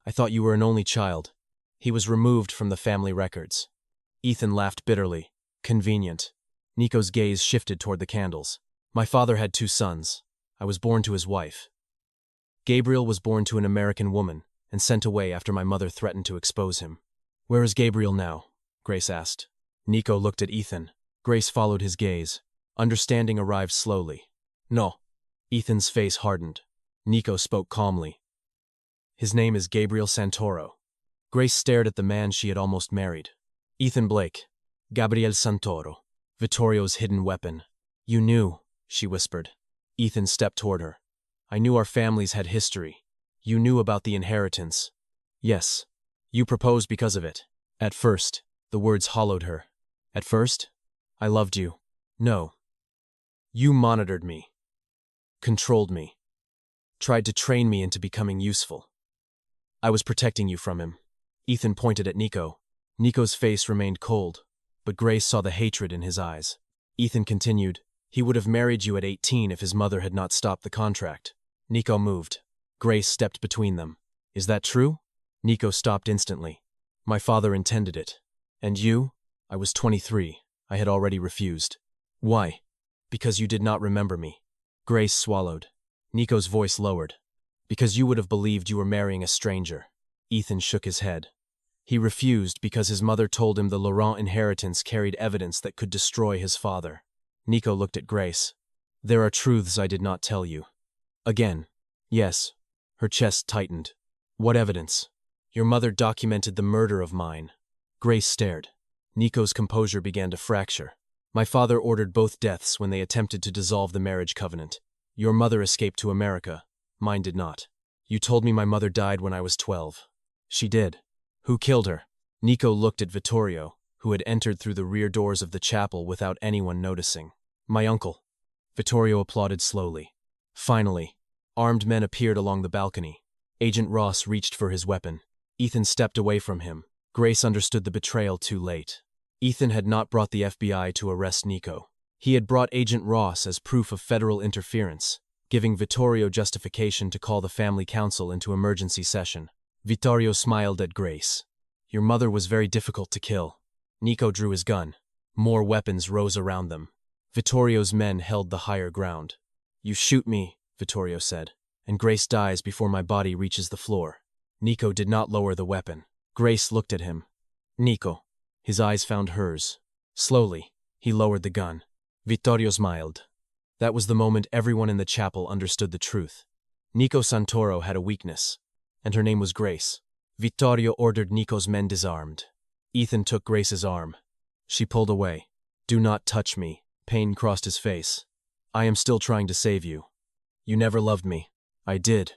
I thought you were an only child. He was removed from the family records. Ethan laughed bitterly. Convenient. Nico's gaze shifted toward the candles. My father had 2 sons. I was born to his wife. Gabriel was born to an American woman and sent away after my mother threatened to expose him. Where is Gabriel now? Grace asked. Nico looked at Ethan. Grace followed his gaze. Understanding arrived slowly. No. Ethan's face hardened. Nico spoke calmly. His name is Gabriel Santoro. Grace stared at the man she had almost married. Ethan Blake. Gabriel Santoro. Vittorio's hidden weapon. You knew, she whispered. Ethan stepped toward her. I knew our families had history. You knew about the inheritance. Yes. You proposed because of it. At first, the words hollowed her. At first, I loved you. No. You monitored me, controlled me, tried to train me into becoming useful. I was protecting you from him. Ethan pointed at Nico. Nico's face remained cold, but Grace saw the hatred in his eyes. Ethan continued, he would have married you at 18 if his mother had not stopped the contract. Nico moved. Grace stepped between them. Is that true? Nico stopped instantly. My father intended it. And you? I was 23. I had already refused. Why? Because you did not remember me. Grace swallowed. Nico's voice lowered. Because you would have believed you were marrying a stranger. Ethan shook his head. He refused because his mother told him the Laurent inheritance carried evidence that could destroy his father. Nico looked at Grace. There are truths I did not tell you. Again. Yes. Her chest tightened. What evidence? Your mother documented the murder of mine. Grace stared. Nico's composure began to fracture. My father ordered both deaths when they attempted to dissolve the marriage covenant. Your mother escaped to America. Mine did not. You told me my mother died when I was 12. She did. Who killed her? Nico looked at Vittorio, who had entered through the rear doors of the chapel without anyone noticing. My uncle. Vittorio applauded slowly. Finally, armed men appeared along the balcony. Agent Ross reached for his weapon. Ethan stepped away from him. Grace understood the betrayal too late. Ethan had not brought the FBI to arrest Nico. He had brought Agent Ross as proof of federal interference, giving Vittorio justification to call the family council into emergency session. Vittorio smiled at Grace. Your mother was very difficult to kill. Nico drew his gun. More weapons rose around them. Vittorio's men held the higher ground. You shoot me, Vittorio said, and Grace dies before my body reaches the floor. Nico did not lower the weapon. Grace looked at him. Nico. His eyes found hers. Slowly, he lowered the gun. Vittorio smiled. That was the moment everyone in the chapel understood the truth. Nico Santoro had a weakness, and her name was Grace. Vittorio ordered Nico's men disarmed. Ethan took Grace's arm. She pulled away. Do not touch me. Pain crossed his face. I am still trying to save you. You never loved me. I did.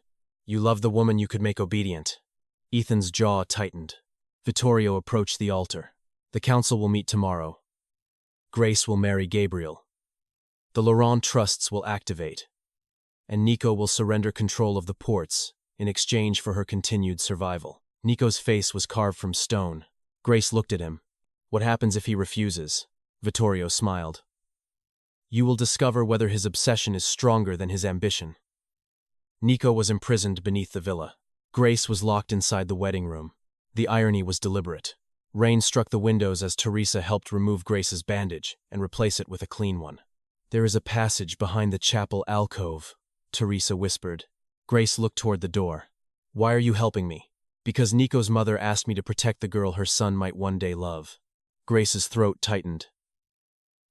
You loved the woman you could make obedient. Ethan's jaw tightened. Vittorio approached the altar. The council will meet tomorrow. Grace will marry Gabriel. The Laurent trusts will activate, and Nico will surrender control of the ports in exchange for her continued survival. Nico's face was carved from stone. Grace looked at him. What happens if he refuses? Vittorio smiled. You will discover whether his obsession is stronger than his ambition. Nico was imprisoned beneath the villa. Grace was locked inside the wedding room. The irony was deliberate. Rain struck the windows as Teresa helped remove Grace's bandage and replace it with a clean one. There is a passage behind the chapel alcove, Teresa whispered. Grace looked toward the door. Why are you helping me? Because Nico's mother asked me to protect the girl her son might one day love. Grace's throat tightened.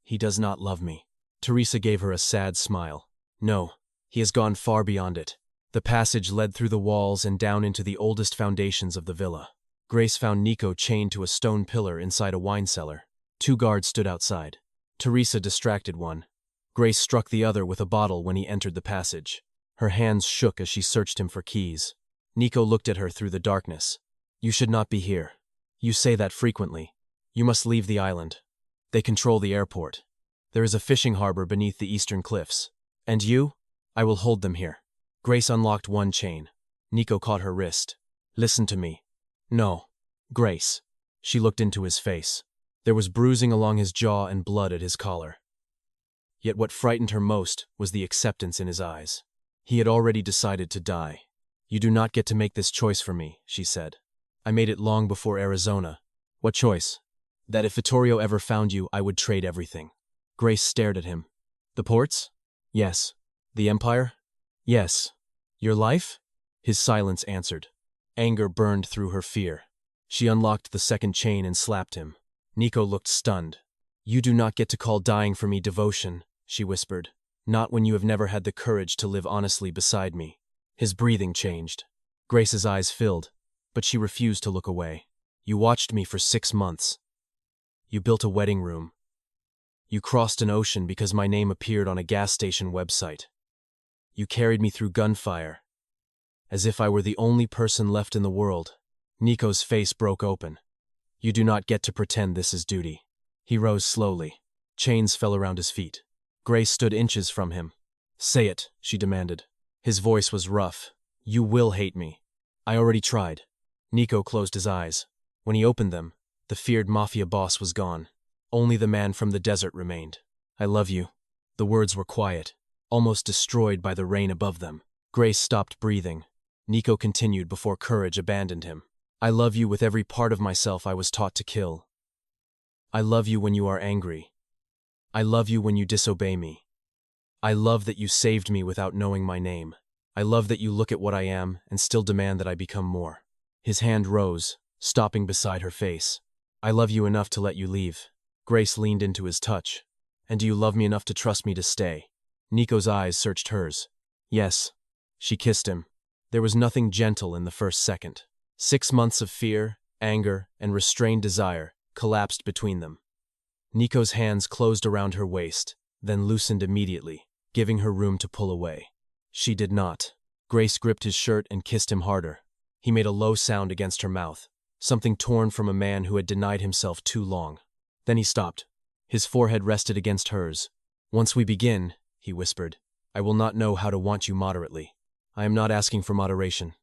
He does not love me. Teresa gave her a sad smile. No, he has gone far beyond it. The passage led through the walls and down into the oldest foundations of the villa. Grace found Nico chained to a stone pillar inside a wine cellar. 2 guards stood outside. Teresa distracted one. Grace struck the other with a bottle when he entered the passage. Her hands shook as she searched him for keys. Nico looked at her through the darkness. You should not be here. You say that frequently. You must leave the island. They control the airport. There is a fishing harbor beneath the eastern cliffs. And you? I will hold them here. Grace unlocked one chain. Nico caught her wrist. Listen to me. No. Grace. She looked into his face. There was bruising along his jaw and blood at his collar. Yet what frightened her most was the acceptance in his eyes. He had already decided to die. You do not get to make this choice for me, she said. I made it long before Arizona. What choice? That if Vittorio ever found you, I would trade everything. Grace stared at him. The ports? Yes. The empire? Yes. Your life? His silence answered. Anger burned through her fear. She unlocked the second chain and slapped him. Nico looked stunned. You do not get to call dying for me devotion, she whispered. Not when you have never had the courage to live honestly beside me. His breathing changed. Grace's eyes filled, but she refused to look away. You watched me for 6 months. You built a wedding room. You crossed an ocean because my name appeared on a gas station website. You carried me through gunfire, as if I were the only person left in the world. Nico's face broke open. You do not get to pretend this is duty. He rose slowly. Chains fell around his feet. Grace stood inches from him. Say it, she demanded. His voice was rough. You will hate me. I already tried. Nico closed his eyes. When he opened them, the feared Mafia boss was gone. Only the man from the desert remained. I love you. The words were quiet, almost destroyed by the rain above them. Grace stopped breathing. Nico continued before courage abandoned him. I love you with every part of myself I was taught to kill. I love you when you are angry. I love you when you disobey me. I love that you saved me without knowing my name. I love that you look at what I am and still demand that I become more. His hand rose, stopping beside her face. I love you enough to let you leave. Grace leaned into his touch. And do you love me enough to trust me to stay? Nico's eyes searched hers. Yes. She kissed him. There was nothing gentle in the first second. 6 months of fear, anger, and restrained desire collapsed between them. Nico's hands closed around her waist, then loosened immediately, giving her room to pull away. She did not. Grace gripped his shirt and kissed him harder. He made a low sound against her mouth, something torn from a man who had denied himself too long. Then he stopped. His forehead rested against hers. Once we begin, he whispered, I will not know how to want you moderately. I am not asking for moderation.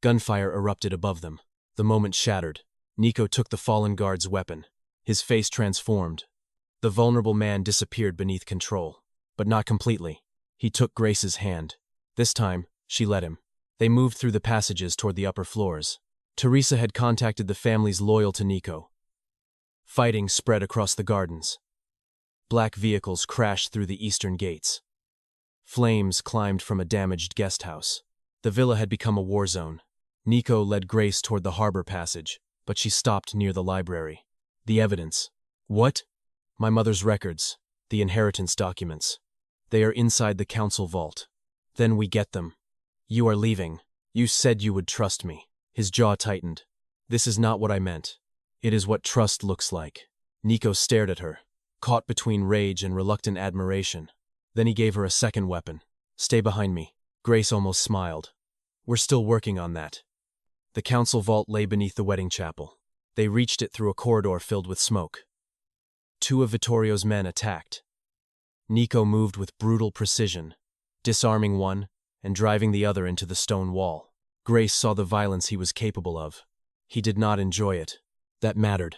Gunfire erupted above them. The moment shattered. Nico took the fallen guard's weapon. His face transformed. The vulnerable man disappeared beneath control. But not completely. He took Grace's hand. This time, she let him. They moved through the passages toward the upper floors. Teresa had contacted the families loyal to Nico. Fighting spread across the gardens. Black vehicles crashed through the eastern gates. Flames climbed from a damaged guest house. The villa had become a war zone. Nico led Grace toward the harbor passage, but she stopped near the library. The evidence. What? My mother's records, the inheritance documents. They are inside the council vault. Then we get them. You are leaving. You said you would trust me. His jaw tightened. This is not what I meant. It is what trust looks like. Nico stared at her, caught between rage and reluctant admiration. Then he gave her a second weapon. Stay behind me. Grace almost smiled. We're still working on that. The council vault lay beneath the wedding chapel. They reached it through a corridor filled with smoke. 2 of Vittorio's men attacked. Nico moved with brutal precision, disarming one and driving the other into the stone wall. Grace saw the violence he was capable of. He did not enjoy it. That mattered.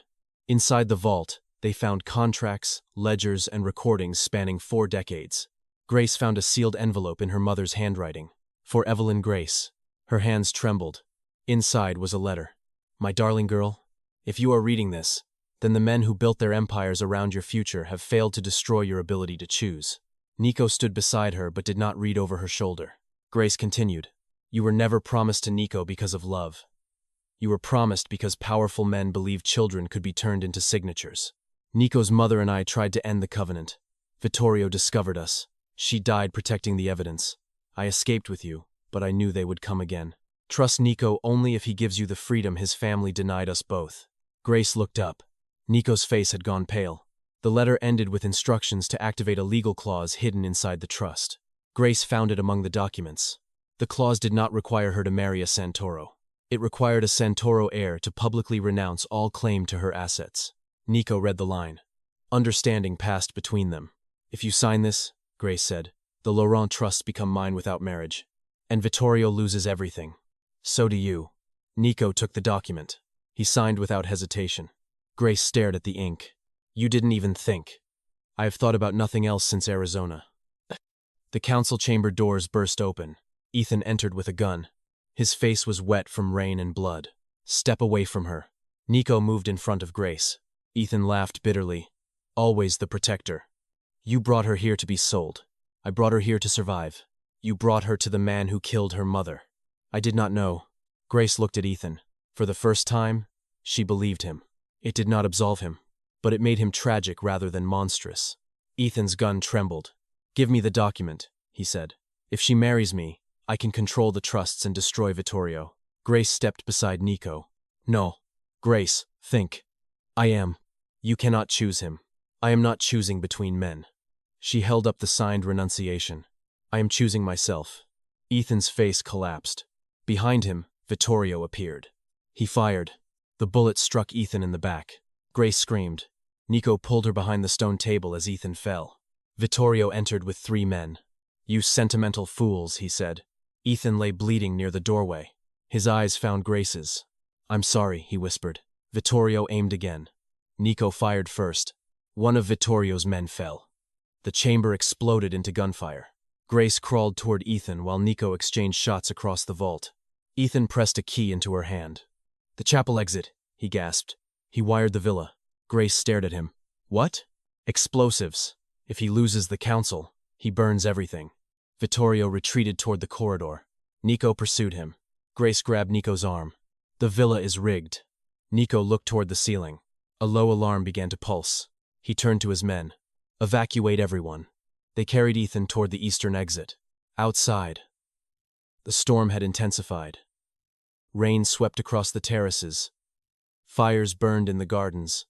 Inside the vault, they found contracts, ledgers, and recordings spanning 4 decades. Grace found a sealed envelope in her mother's handwriting. For Evelyn Grace. Her hands trembled. Inside was a letter. My darling girl, if you are reading this, then the men who built their empires around your future have failed to destroy your ability to choose. Nico stood beside her but did not read over her shoulder. Grace continued. You were never promised to Nico because of love. You were promised because powerful men believed children could be turned into signatures. Nico's mother and I tried to end the covenant. Vittorio discovered us. She died protecting the evidence. I escaped with you, but I knew they would come again. Trust Nico only if he gives you the freedom his family denied us both. Grace looked up. Nico's face had gone pale. The letter ended with instructions to activate a legal clause hidden inside the trust. Grace found it among the documents. The clause did not require her to marry a Santoro. It required a Santoro heir to publicly renounce all claim to her assets. Nico read the line. Understanding passed between them. If you sign this, Grace said, the Laurent trusts become mine without marriage. And Vittorio loses everything. So do you. Nico took the document. He signed without hesitation. Grace stared at the ink. You didn't even think. I have thought about nothing else since Arizona. The council chamber doors burst open. Ethan entered with a gun. His face was wet from rain and blood. Step away from her. Nico moved in front of Grace. Ethan laughed bitterly. Always the protector. You brought her here to be sold. I brought her here to survive. You brought her to the man who killed her mother. I did not know. Grace looked at Ethan. For the first time, she believed him. It did not absolve him, but it made him tragic rather than monstrous. Ethan's gun trembled. Give me the document, he said. If she marries me, I can control the trusts and destroy Vittorio. Grace stepped beside Nico. No. Grace, think. I am. You cannot choose him. I am not choosing between men. She held up the signed renunciation. I am choosing myself. Ethan's face collapsed. Behind him, Vittorio appeared. He fired. The bullet struck Ethan in the back. Grace screamed. Nico pulled her behind the stone table as Ethan fell. Vittorio entered with 3 men. "You sentimental fools," he said. Ethan lay bleeding near the doorway. His eyes found Grace's. "I'm sorry," he whispered. Vittorio aimed again. Nico fired first. One of Vittorio's men fell. The chamber exploded into gunfire. Grace crawled toward Ethan while Nico exchanged shots across the vault. Ethan pressed a key into her hand. "The chapel exit," he gasped. He wired the villa. Grace stared at him. "What?" "Explosives. If he loses the council, he burns everything." Vittorio retreated toward the corridor. Nico pursued him. Grace grabbed Nico's arm. "The villa is rigged." Nico looked toward the ceiling. A low alarm began to pulse. He turned to his men. "Evacuate everyone." They carried Ethan toward the eastern exit. Outside, the storm had intensified. Rain swept across the terraces. Fires burned in the gardens.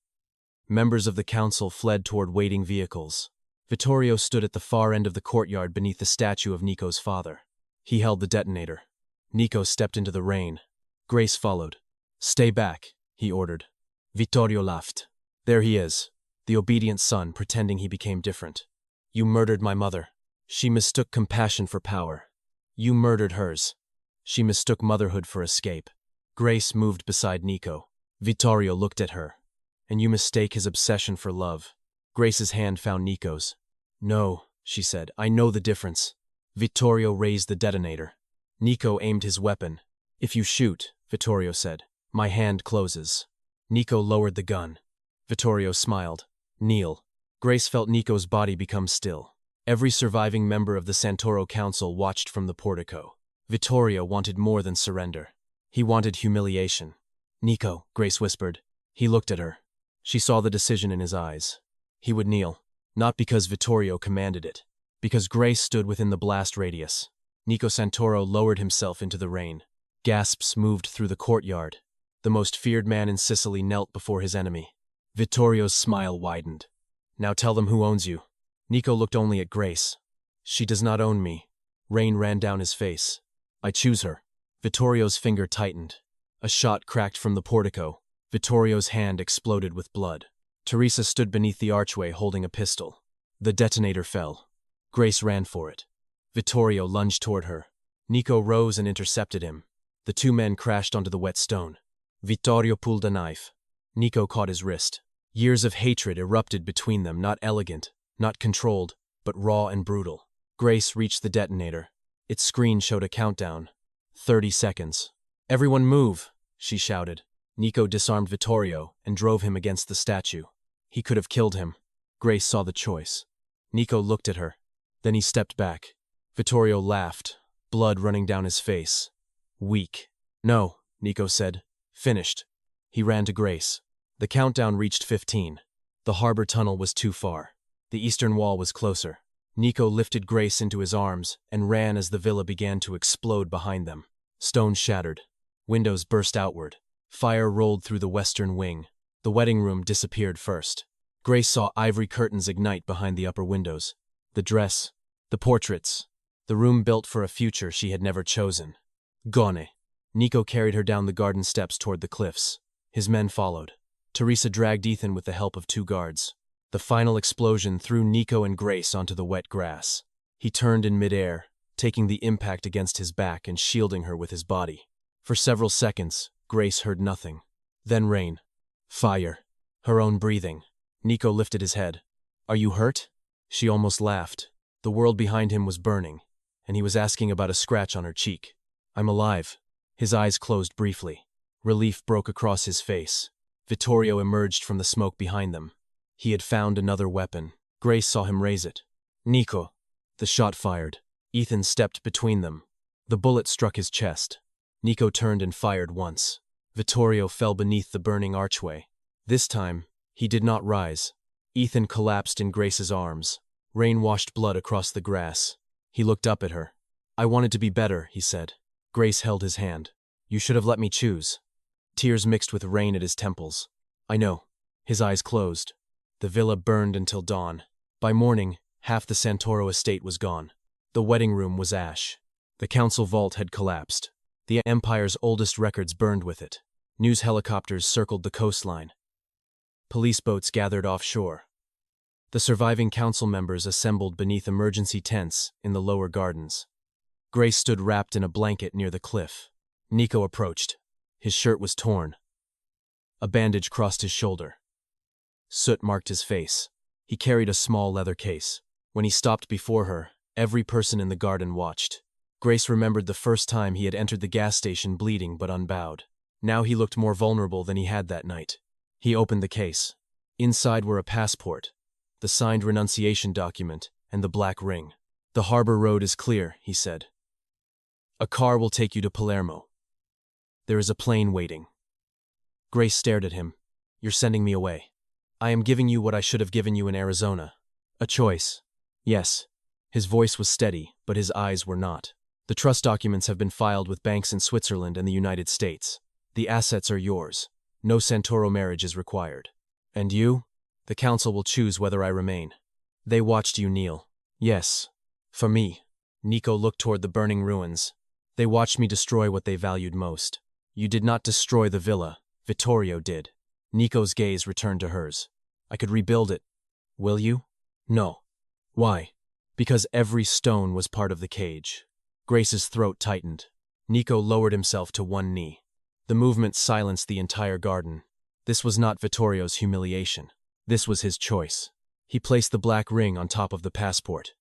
Members of the council fled toward waiting vehicles. Vittorio stood at the far end of the courtyard beneath the statue of Nico's father. He held the detonator. Nico stepped into the rain. Grace followed. "Stay back," he ordered. Vittorio laughed. "There he is, the obedient son pretending he became different. You murdered my mother. She mistook compassion for power. You murdered hers. She mistook motherhood for escape." Grace moved beside Nico. Vittorio looked at her. "And you mistake his obsession for love." Grace's hand found Nico's. "No," she said, "I know the difference." Vittorio raised the detonator. Nico aimed his weapon. "If you shoot," Vittorio said, "my hand closes." Nico lowered the gun. Vittorio smiled. "Kneel." Grace felt Nico's body become still. Every surviving member of the Santoro Council watched from the portico. Vittorio wanted more than surrender. He wanted humiliation. "Nico," Grace whispered. He looked at her. She saw the decision in his eyes. He would kneel, not because Vittorio commanded it, because Grace stood within the blast radius. Nico Santoro lowered himself into the rain. Gasps moved through the courtyard. The most feared man in Sicily knelt before his enemy. Vittorio's smile widened. "Now tell them who owns you." Nico looked only at Grace. "She does not own me." Rain ran down his face. "I choose her." Vittorio's finger tightened. A shot cracked from the portico. Vittorio's hand exploded with blood. Teresa stood beneath the archway holding a pistol. The detonator fell. Grace ran for it. Vittorio lunged toward her. Nico rose and intercepted him. The 2 men crashed onto the wet stone. Vittorio pulled a knife. Nico caught his wrist. Years of hatred erupted between them, not elegant, not controlled, but raw and brutal. Grace reached the detonator. Its screen showed a countdown. 30 seconds. "Everyone move," she shouted. Nico disarmed Vittorio and drove him against the statue. He could have killed him. Grace saw the choice. Nico looked at her. Then he stepped back. Vittorio laughed, blood running down his face. "Weak." "No," Nico said. "Finished." He ran to Grace. The countdown reached 15. The harbor tunnel was too far. The eastern wall was closer. Nico lifted Grace into his arms and ran as the villa began to explode behind them. Stones shattered. Windows burst outward. Fire rolled through the western wing. The wedding room disappeared first. Grace saw ivory curtains ignite behind the upper windows. The dress, the portraits, the room built for a future she had never chosen. Gone. Nico carried her down the garden steps toward the cliffs. His men followed. Teresa dragged Ethan with the help of 2 guards. The final explosion threw Nico and Grace onto the wet grass. He turned in midair, taking the impact against his back and shielding her with his body. For several seconds, Grace heard nothing. Then rain. Fire. Her own breathing. Nico lifted his head. "Are you hurt?" She almost laughed. The world behind him was burning, and he was asking about a scratch on her cheek. "I'm alive." His eyes closed briefly. Relief broke across his face. Vittorio emerged from the smoke behind them. He had found another weapon. Grace saw him raise it. "Nico." The shot fired. Ethan stepped between them. The bullet struck his chest. Nico turned and fired once. Vittorio fell beneath the burning archway. This time, he did not rise. Ethan collapsed in Grace's arms. Rain washed blood across the grass. He looked up at her. "I wanted to be better," he said. Grace held his hand. "You should have let me choose." Tears mixed with rain at his temples. "I know." His eyes closed. The villa burned until dawn. By morning, half the Santoro estate was gone. The wedding room was ash. The council vault had collapsed. The empire's oldest records burned with it. News helicopters circled the coastline. Police boats gathered offshore. The surviving council members assembled beneath emergency tents in the lower gardens. Grace stood wrapped in a blanket near the cliff. Nico approached. His shirt was torn. A bandage crossed his shoulder. Soot marked his face. He carried a small leather case. When he stopped before her, every person in the garden watched. Grace remembered the first time he had entered the gas station bleeding but unbowed. Now he looked more vulnerable than he had that night. He opened the case. Inside were a passport, the signed renunciation document, and the black ring. "The harbor road is clear," he said. "A car will take you to Palermo. There is a plane waiting." Grace stared at him. "You're sending me away. I am giving you what I should have given you in Arizona. A choice." "Yes." His voice was steady, but his eyes were not. "The trust documents have been filed with banks in Switzerland and the United States. The assets are yours. No Santoro marriage is required. And you? The council will choose whether I remain." "They watched you kneel." "Yes. For me." Nico looked toward the burning ruins. "They watched me destroy what they valued most. You did not destroy the villa. Vittorio did." Nico's gaze returned to hers. "I could rebuild it. Will you?" "No." "Why?" "Because every stone was part of the cage." Grace's throat tightened. Nico lowered himself to one knee. The movement silenced the entire garden. This was not Vittorio's humiliation. This was his choice. He placed the black ring on top of the passport.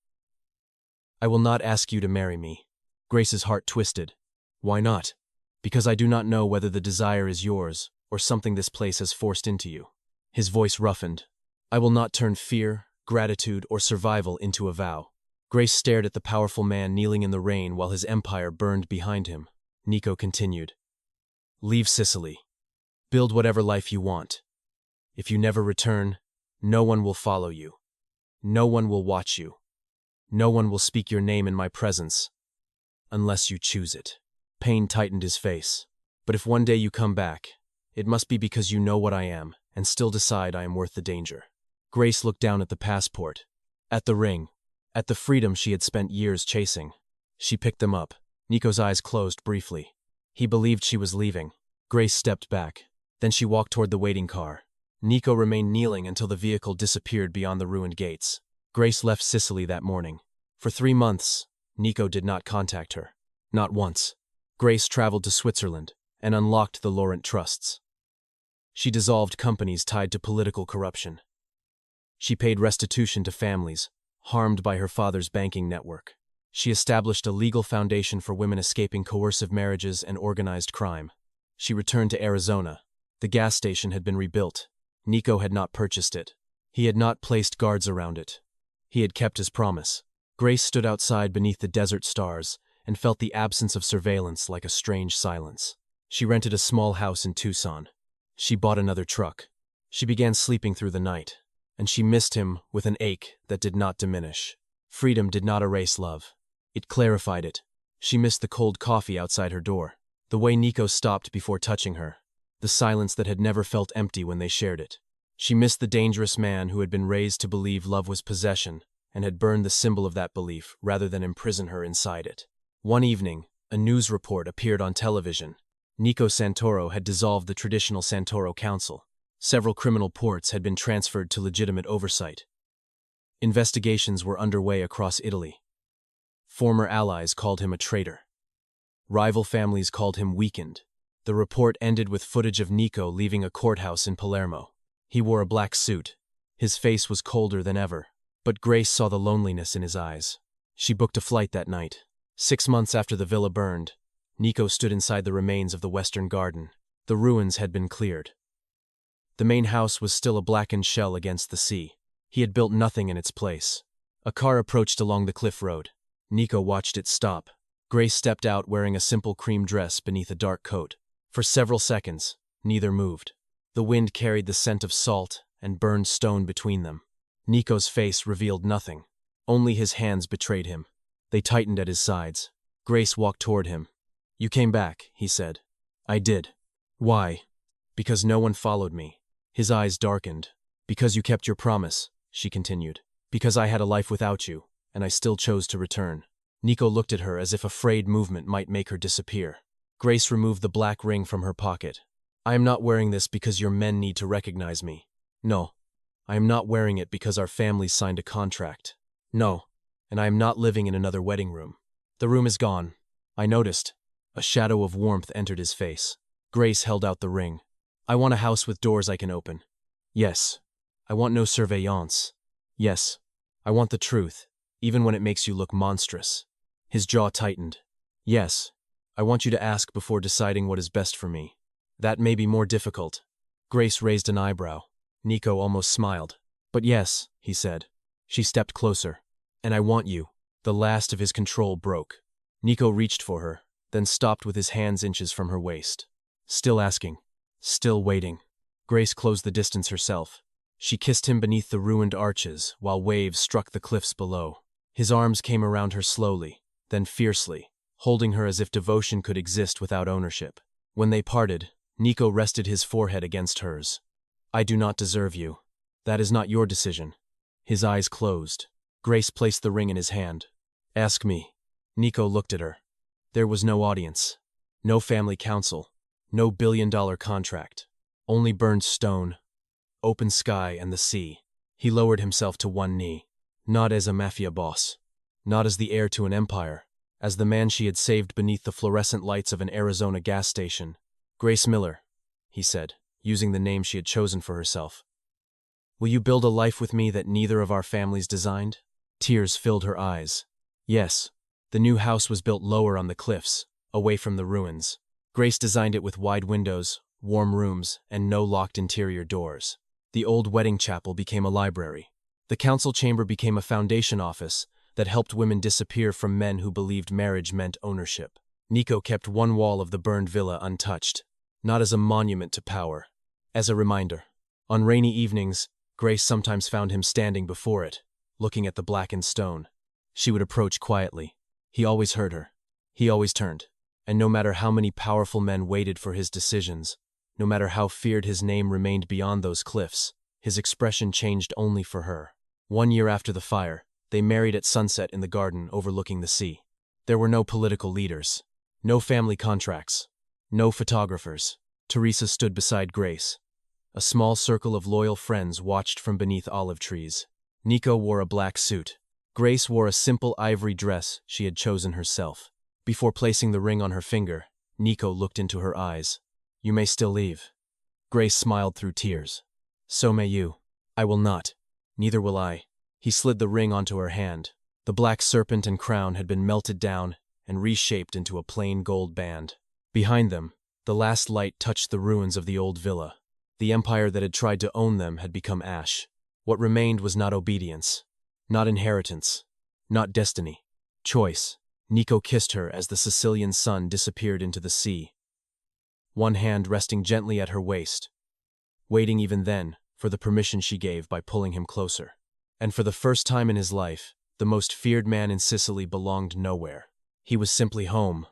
"I will not ask you to marry me." Grace's heart twisted. "Why not?" "Because I do not know whether the desire is yours or something this place has forced into you." His voice roughened. "I will not turn fear, gratitude, or survival into a vow." Grace stared at the powerful man kneeling in the rain while his empire burned behind him. Nico continued. "Leave Sicily. Build whatever life you want. If you never return, no one will follow you. No one will watch you. No one will speak your name in my presence, unless you choose it." Pain tightened his face. "But if one day you come back, it must be because you know what I am and still decide I am worth the danger." Grace looked down at the passport, at the ring, at the freedom she had spent years chasing. She picked them up. Nico's eyes closed briefly. He believed she was leaving. Grace stepped back. Then she walked toward the waiting car. Nico remained kneeling until the vehicle disappeared beyond the ruined gates. Grace left Sicily that morning. For 3 months, Nico did not contact her. Not once. Grace traveled to Switzerland and unlocked the Laurent trusts. She dissolved companies tied to political corruption. She paid restitution to families harmed by her father's banking network. She established a legal foundation for women escaping coercive marriages and organized crime. She returned to Arizona. The gas station had been rebuilt. Nico had not purchased it. He had not placed guards around it. He had kept his promise. Grace stood outside beneath the desert stars and felt the absence of surveillance like a strange silence. She rented a small house in Tucson. She bought another truck. She began sleeping through the night, and she missed him with an ache that did not diminish. Freedom did not erase love. It clarified it. She missed the cold coffee outside her door, the way Nico stopped before touching her, the silence that had never felt empty when they shared it. She missed the dangerous man who had been raised to believe love was possession and had burned the symbol of that belief rather than imprison her inside it. One evening, a news report appeared on television. Nico Santoro had dissolved the traditional Santoro Council. Several criminal ports had been transferred to legitimate oversight. Investigations were underway across Italy. Former allies called him a traitor. Rival families called him weakened. The report ended with footage of Nico leaving a courthouse in Palermo. He wore a black suit. His face was colder than ever, but Grace saw the loneliness in his eyes. She booked a flight that night. 6 months after the villa burned, Nico stood inside the remains of the Western Garden. The ruins had been cleared. The main house was still a blackened shell against the sea. He had built nothing in its place. A car approached along the cliff road. Nico watched it stop. Grace stepped out wearing a simple cream dress beneath a dark coat. For several seconds, neither moved. The wind carried the scent of salt and burned stone between them. Nico's face revealed nothing. Only his hands betrayed him. They tightened at his sides. Grace walked toward him. "You came back," he said. "I did." "Why?" "Because no one followed me." His eyes darkened. "Because you kept your promise," she continued. "Because I had a life without you, and I still chose to return." Nico looked at her as if afraid movement might make her disappear. Grace removed the black ring from her pocket. I am not wearing this because your men need to recognize me. No, I am not wearing it because our families signed a contract. No, and I am not living in another wedding room. The room is gone. I noticed. A shadow of warmth entered his face. Grace held out the ring. I want a house with doors I can open. Yes. I want no surveillance. Yes. I want the truth, even when it makes you look monstrous. His jaw tightened. Yes. I want you to ask before deciding what is best for me. That may be more difficult. Grace raised an eyebrow. Nico almost smiled. But yes, he said. She stepped closer. And I want you. The last of his control broke. Nico reached for her, then stopped with his hands inches from her waist. Still asking. Still waiting. Grace closed the distance herself. She kissed him beneath the ruined arches, while waves struck the cliffs below. His arms came around her slowly, then fiercely, holding her as if devotion could exist without ownership. When they parted, Nico rested his forehead against hers. I do not deserve you. That is not your decision. His eyes closed. Grace placed the ring in his hand. Ask me. Nico looked at her. There was no audience. No family council. No billion-dollar contract. Only burned stone, open sky, and the sea. He lowered himself to one knee. Not as a mafia boss. Not as the heir to an empire. As the man she had saved beneath the fluorescent lights of an Arizona gas station. Grace Miller, he said, using the name she had chosen for herself. Will you build a life with me that neither of our families designed? Tears filled her eyes. Yes. The new house was built lower on the cliffs, away from the ruins. Grace designed it with wide windows, warm rooms, and no locked interior doors. The old wedding chapel became a library. The council chamber became a foundation office that helped women disappear from men who believed marriage meant ownership. Nico kept one wall of the burned villa untouched, not as a monument to power, as a reminder. On rainy evenings, Grace sometimes found him standing before it, looking at the blackened stone. She would approach quietly. He always heard her. He always turned. And no matter how many powerful men waited for his decisions, no matter how feared his name remained beyond those cliffs, his expression changed only for her. 1 year after the fire, they married at sunset in the garden overlooking the sea. There were no political leaders, no family contracts, no photographers. Teresa stood beside Grace. A small circle of loyal friends watched from beneath olive trees. Nico wore a black suit. Grace wore a simple ivory dress she had chosen herself. Before placing the ring on her finger, Nico looked into her eyes. You may still leave. Grace smiled through tears. So may you. I will not. Neither will I. He slid the ring onto her hand. The black serpent and crown had been melted down and reshaped into a plain gold band. Behind them, the last light touched the ruins of the old villa. The empire that had tried to own them had become ash. What remained was not obedience, not inheritance, not destiny. Choice. Nico kissed her as the Sicilian sun disappeared into the sea, one hand resting gently at her waist, waiting even then for the permission she gave by pulling him closer. And for the first time in his life, the most feared man in Sicily belonged nowhere. He was simply home,